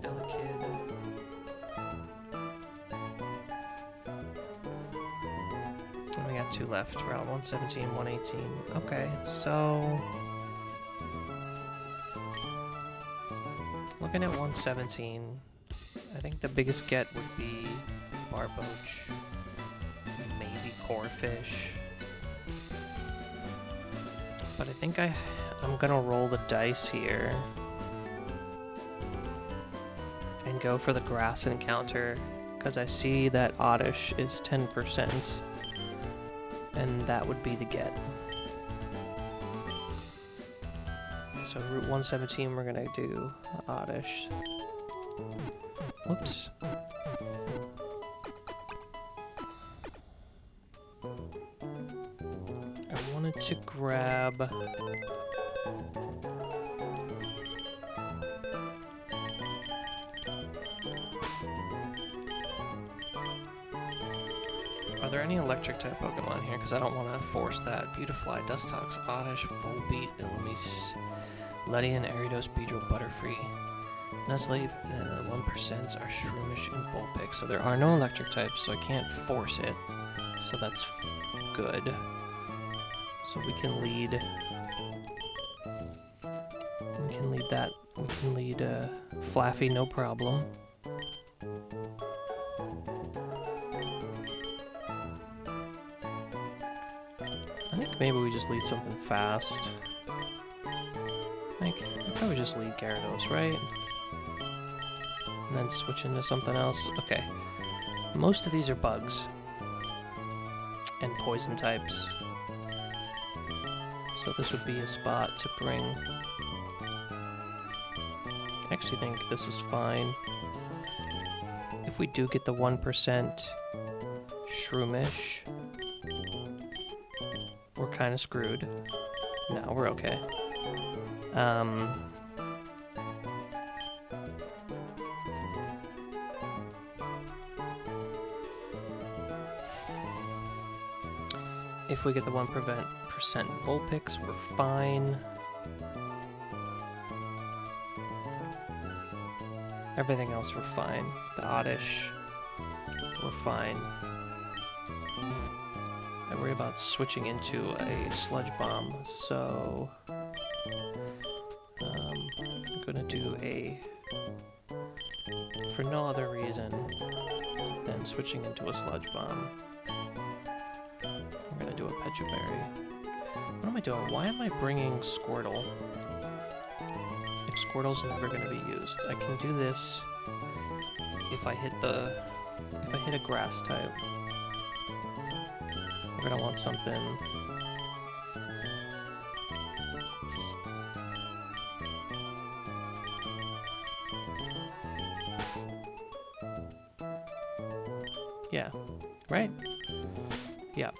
Elekid. And we got 2 left. We're on 117, 118. Okay, so looking at 117, I think the biggest get would be Barboach, maybe Corefish. But I think I'm gonna roll the dice here and go for the grass encounter because I see that Oddish is 10%, and that would be the get. So Route 117, we're gonna do Oddish. Whoops. I wanted to grab Are there any electric type Pokemon here? Because I don't want to force that. Beautifly, Dustox, Oddish, Volbeat, Illumise, Ledian, Ariados, Beedrill, Butterfree. Nuzlocke, 1% are Shroomish and Vulpix. So there are no electric types, so I can't force it. So that's good. So we can lead that. We can lead Flaffy, no problem. I think maybe we just lead something fast. I think we probably just lead Gyarados, right? And then switch into something else. Okay. Most of these are bugs and poison types. So this would be a spot to bring... I actually think this is fine. If we do get the 1% Shroomish, we're kind of screwed. No, we're okay. If we get the 1% Vulpix, we're fine. Everything else we're fine. The Oddish, we're fine. I worry about switching into a Sludge Bomb, so I'm gonna do a for no other reason than switching into a sludge bomb. I'm gonna do a Pecha Berry. What am I doing? Why am I bringing Squirtle? If Squirtle's never gonna be used. I can do this if I hit a grass type. We're gonna want something. Yeah, right? Yeah.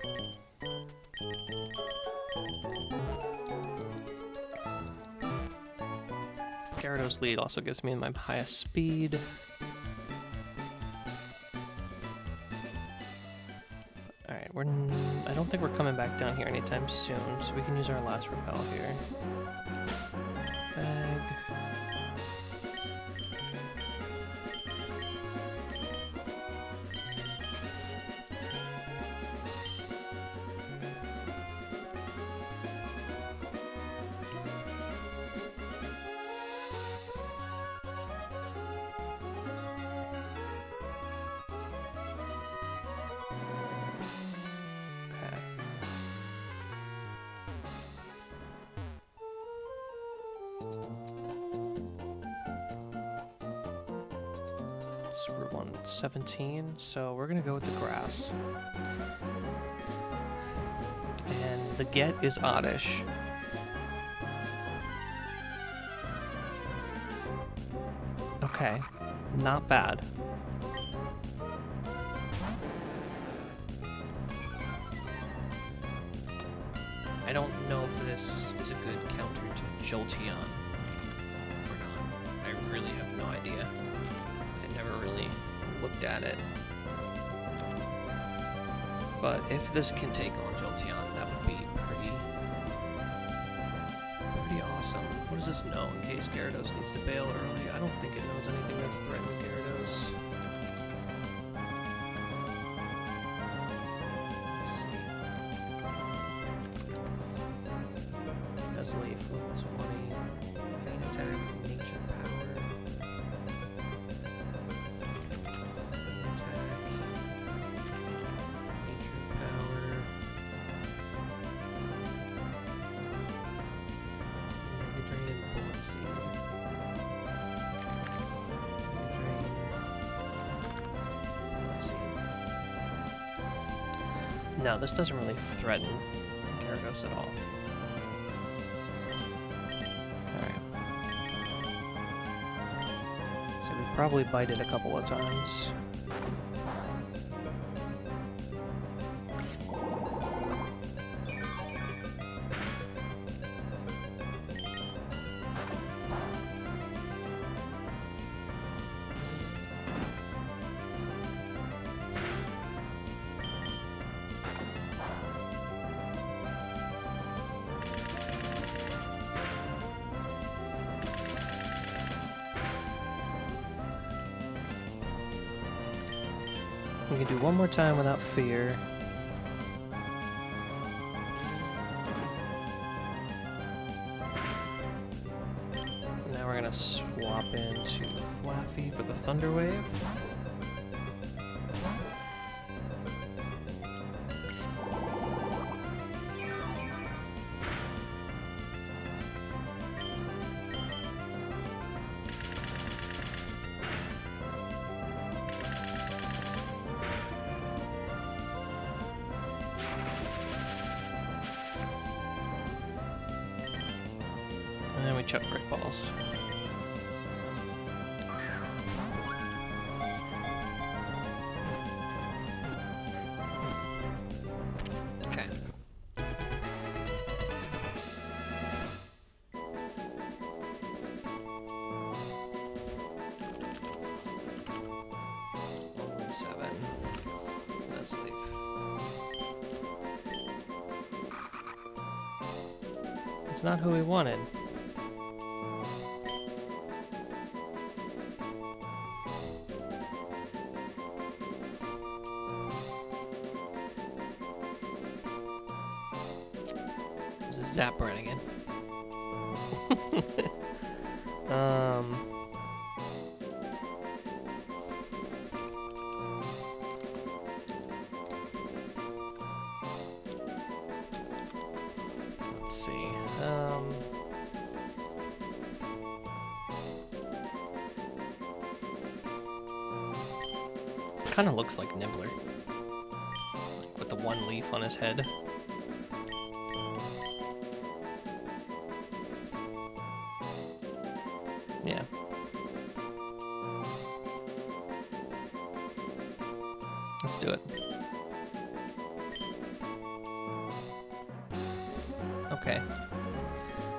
Gyarados lead also gives me my highest speed. Alright, I don't think we're coming back down here anytime soon, so we can use our last repel here. Bag. So we're 117, so we're gonna go with the grass. And the get is Oddish. Okay, not bad. I don't know if this is a good counter to Jolteon or not. I really have no idea. I never really looked at it. But if this can take on Jolteon, that would be pretty awesome. What does this know in case Gyarados needs to bail early? I don't think it knows anything that's threatening Gyarados. Leaf, level 20, Feint Attack, Nature Power, Attack, Nature Power, Drain and Bullet Seed. Drain, Bullet Seed. No, this doesn't really threaten Gyarados at all. Probably bite it a couple of times. We can do one more time without fear. Now we're gonna swap into Flaffy for the Thunder Wave. And then we chuck Great Balls. Okay. Seven. Let's leave. It's not who we wanted. Zap Brannigan. let's see. Kind of looks like Nibbler, like with the one leaf on his head. Yeah. Let's do it. Okay.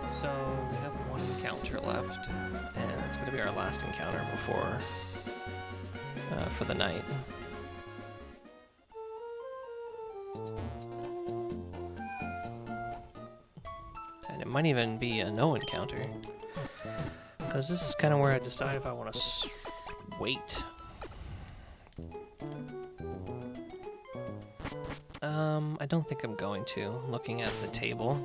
So we have one encounter left, and it's going to be our last encounter before for the night. And it might even be a no encounter, because this is kind of where I decide if I want to wait. I don't think I'm going to, looking at the table.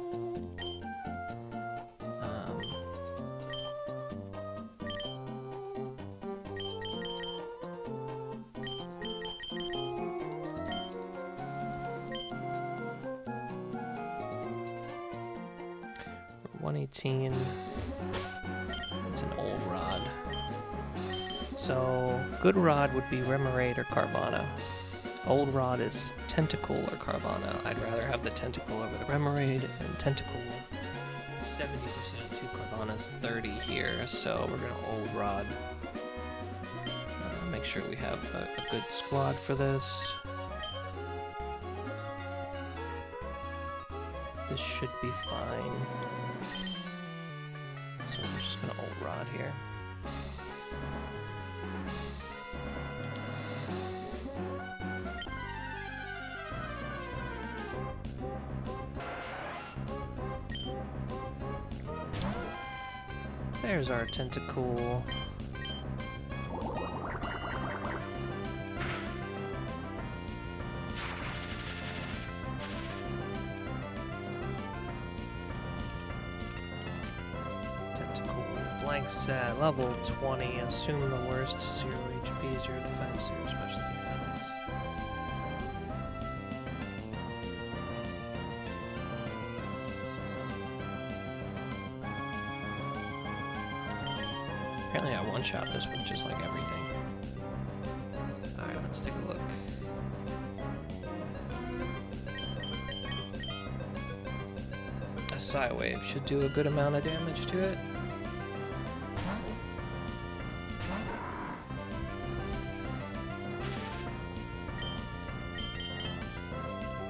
$118. It's an old rod. So, good rod would be Remoraid or Carvana. Old rod is Tentacle or Carvana. I'd rather have the Tentacle over the Remoraid, and Tentacle 70% to Carvana's 30 here, so we're gonna old rod. Make sure we have a good squad for this. This should be fine. So we're just gonna old rod here. There's our Tentacle. Tentacle blank set, level 20, assume the worst, 0 HP, 0 defense, 0 special defense. Apparently I one-shot this with just like everything. Alright, let's take a look. A Psy Wave should do a good amount of damage to it.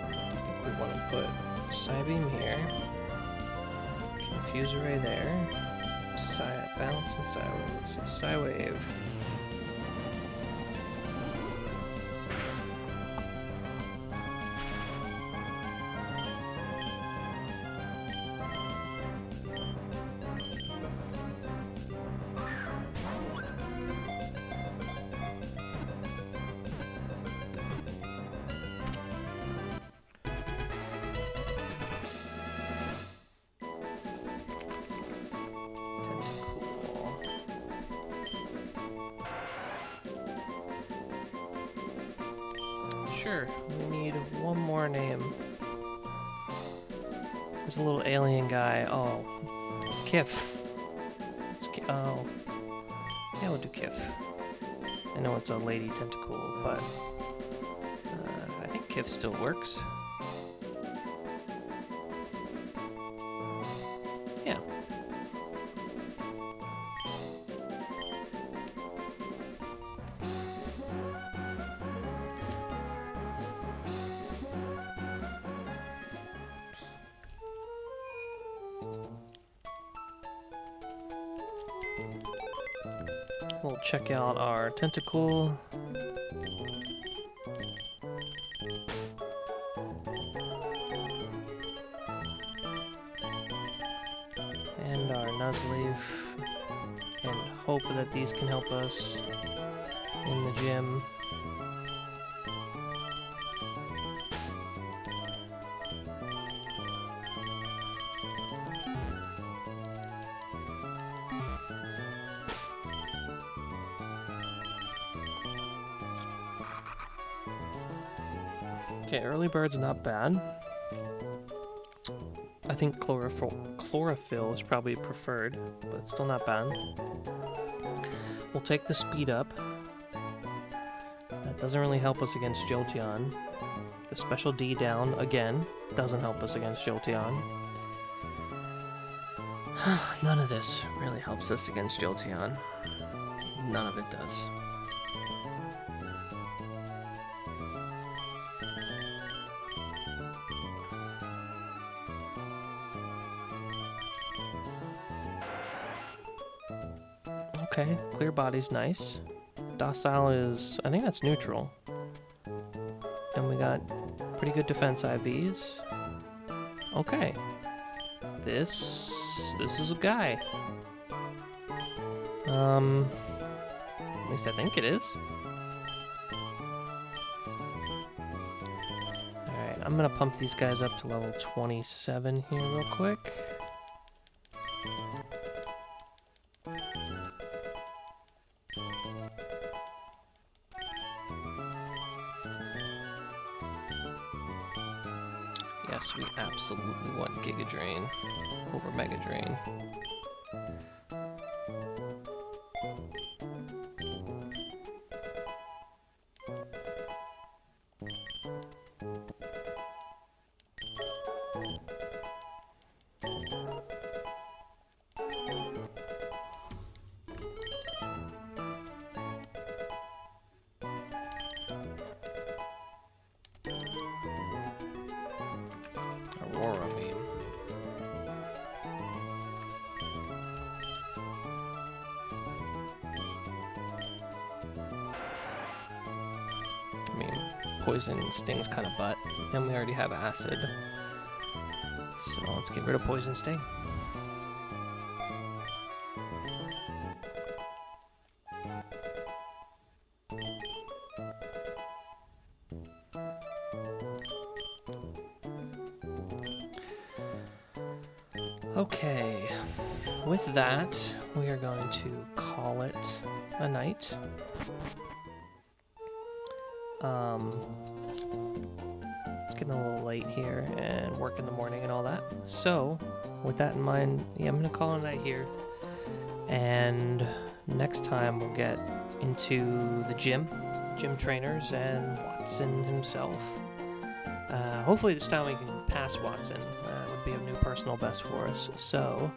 I think we want to put Psy Beam here. Confuse Array there. Bounce and Psy Wave. So Psy Wave. Sure, we need one more name. There's a little alien guy. Oh, Kif. Oh, yeah, we'll do Kif. I know it's a lady tentacle, but I think Kif still works. Yeah. We'll check out our Tentacle. And our Nuzleaf. And hope that these can help us in the gym. Okay, early bird's not bad. I think chlorophyll is probably preferred, but it's still not bad. We'll take the speed up. That doesn't really help us against Jolteon. The special D down, again, doesn't help us against Jolteon. None of this really helps us against Jolteon. None of it does. Okay, clear body's nice. Docile is, I think that's neutral. And we got pretty good defense IVs. Okay. This is a guy. At least I think it is. Alright, I'm gonna pump these guys up to level 27 here real quick. Yes, we absolutely want Giga Drain over Mega Drain. Aurora, I mean. Poison stings kind of butt, and we already have acid. So let's get rid of poison sting. Okay, with that, we are going to call it a night. It's getting a little late here and work in the morning and all that. So, with that in mind, yeah, I'm going to call it a night here. And next time we'll get into the gym trainers, and Watson himself. Hopefully this time we can pass Watson. Would be a new personal best for us. So,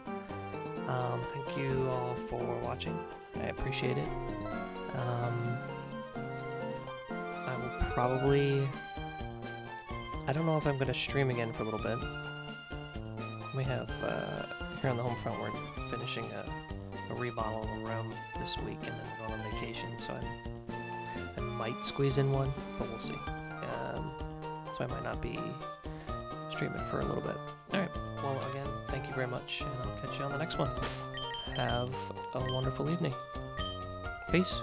thank you all for watching. I appreciate it. I will probably... I don't know if I'm going to stream again for a little bit. We have, here on the home front, we're finishing a remodel of a room this week, and then we're going on vacation, so I might squeeze in one, but we'll see. So I might not be streaming for a little bit. Alright, well again, thank you very much, and I'll catch you on the next one. Have a wonderful evening. Peace.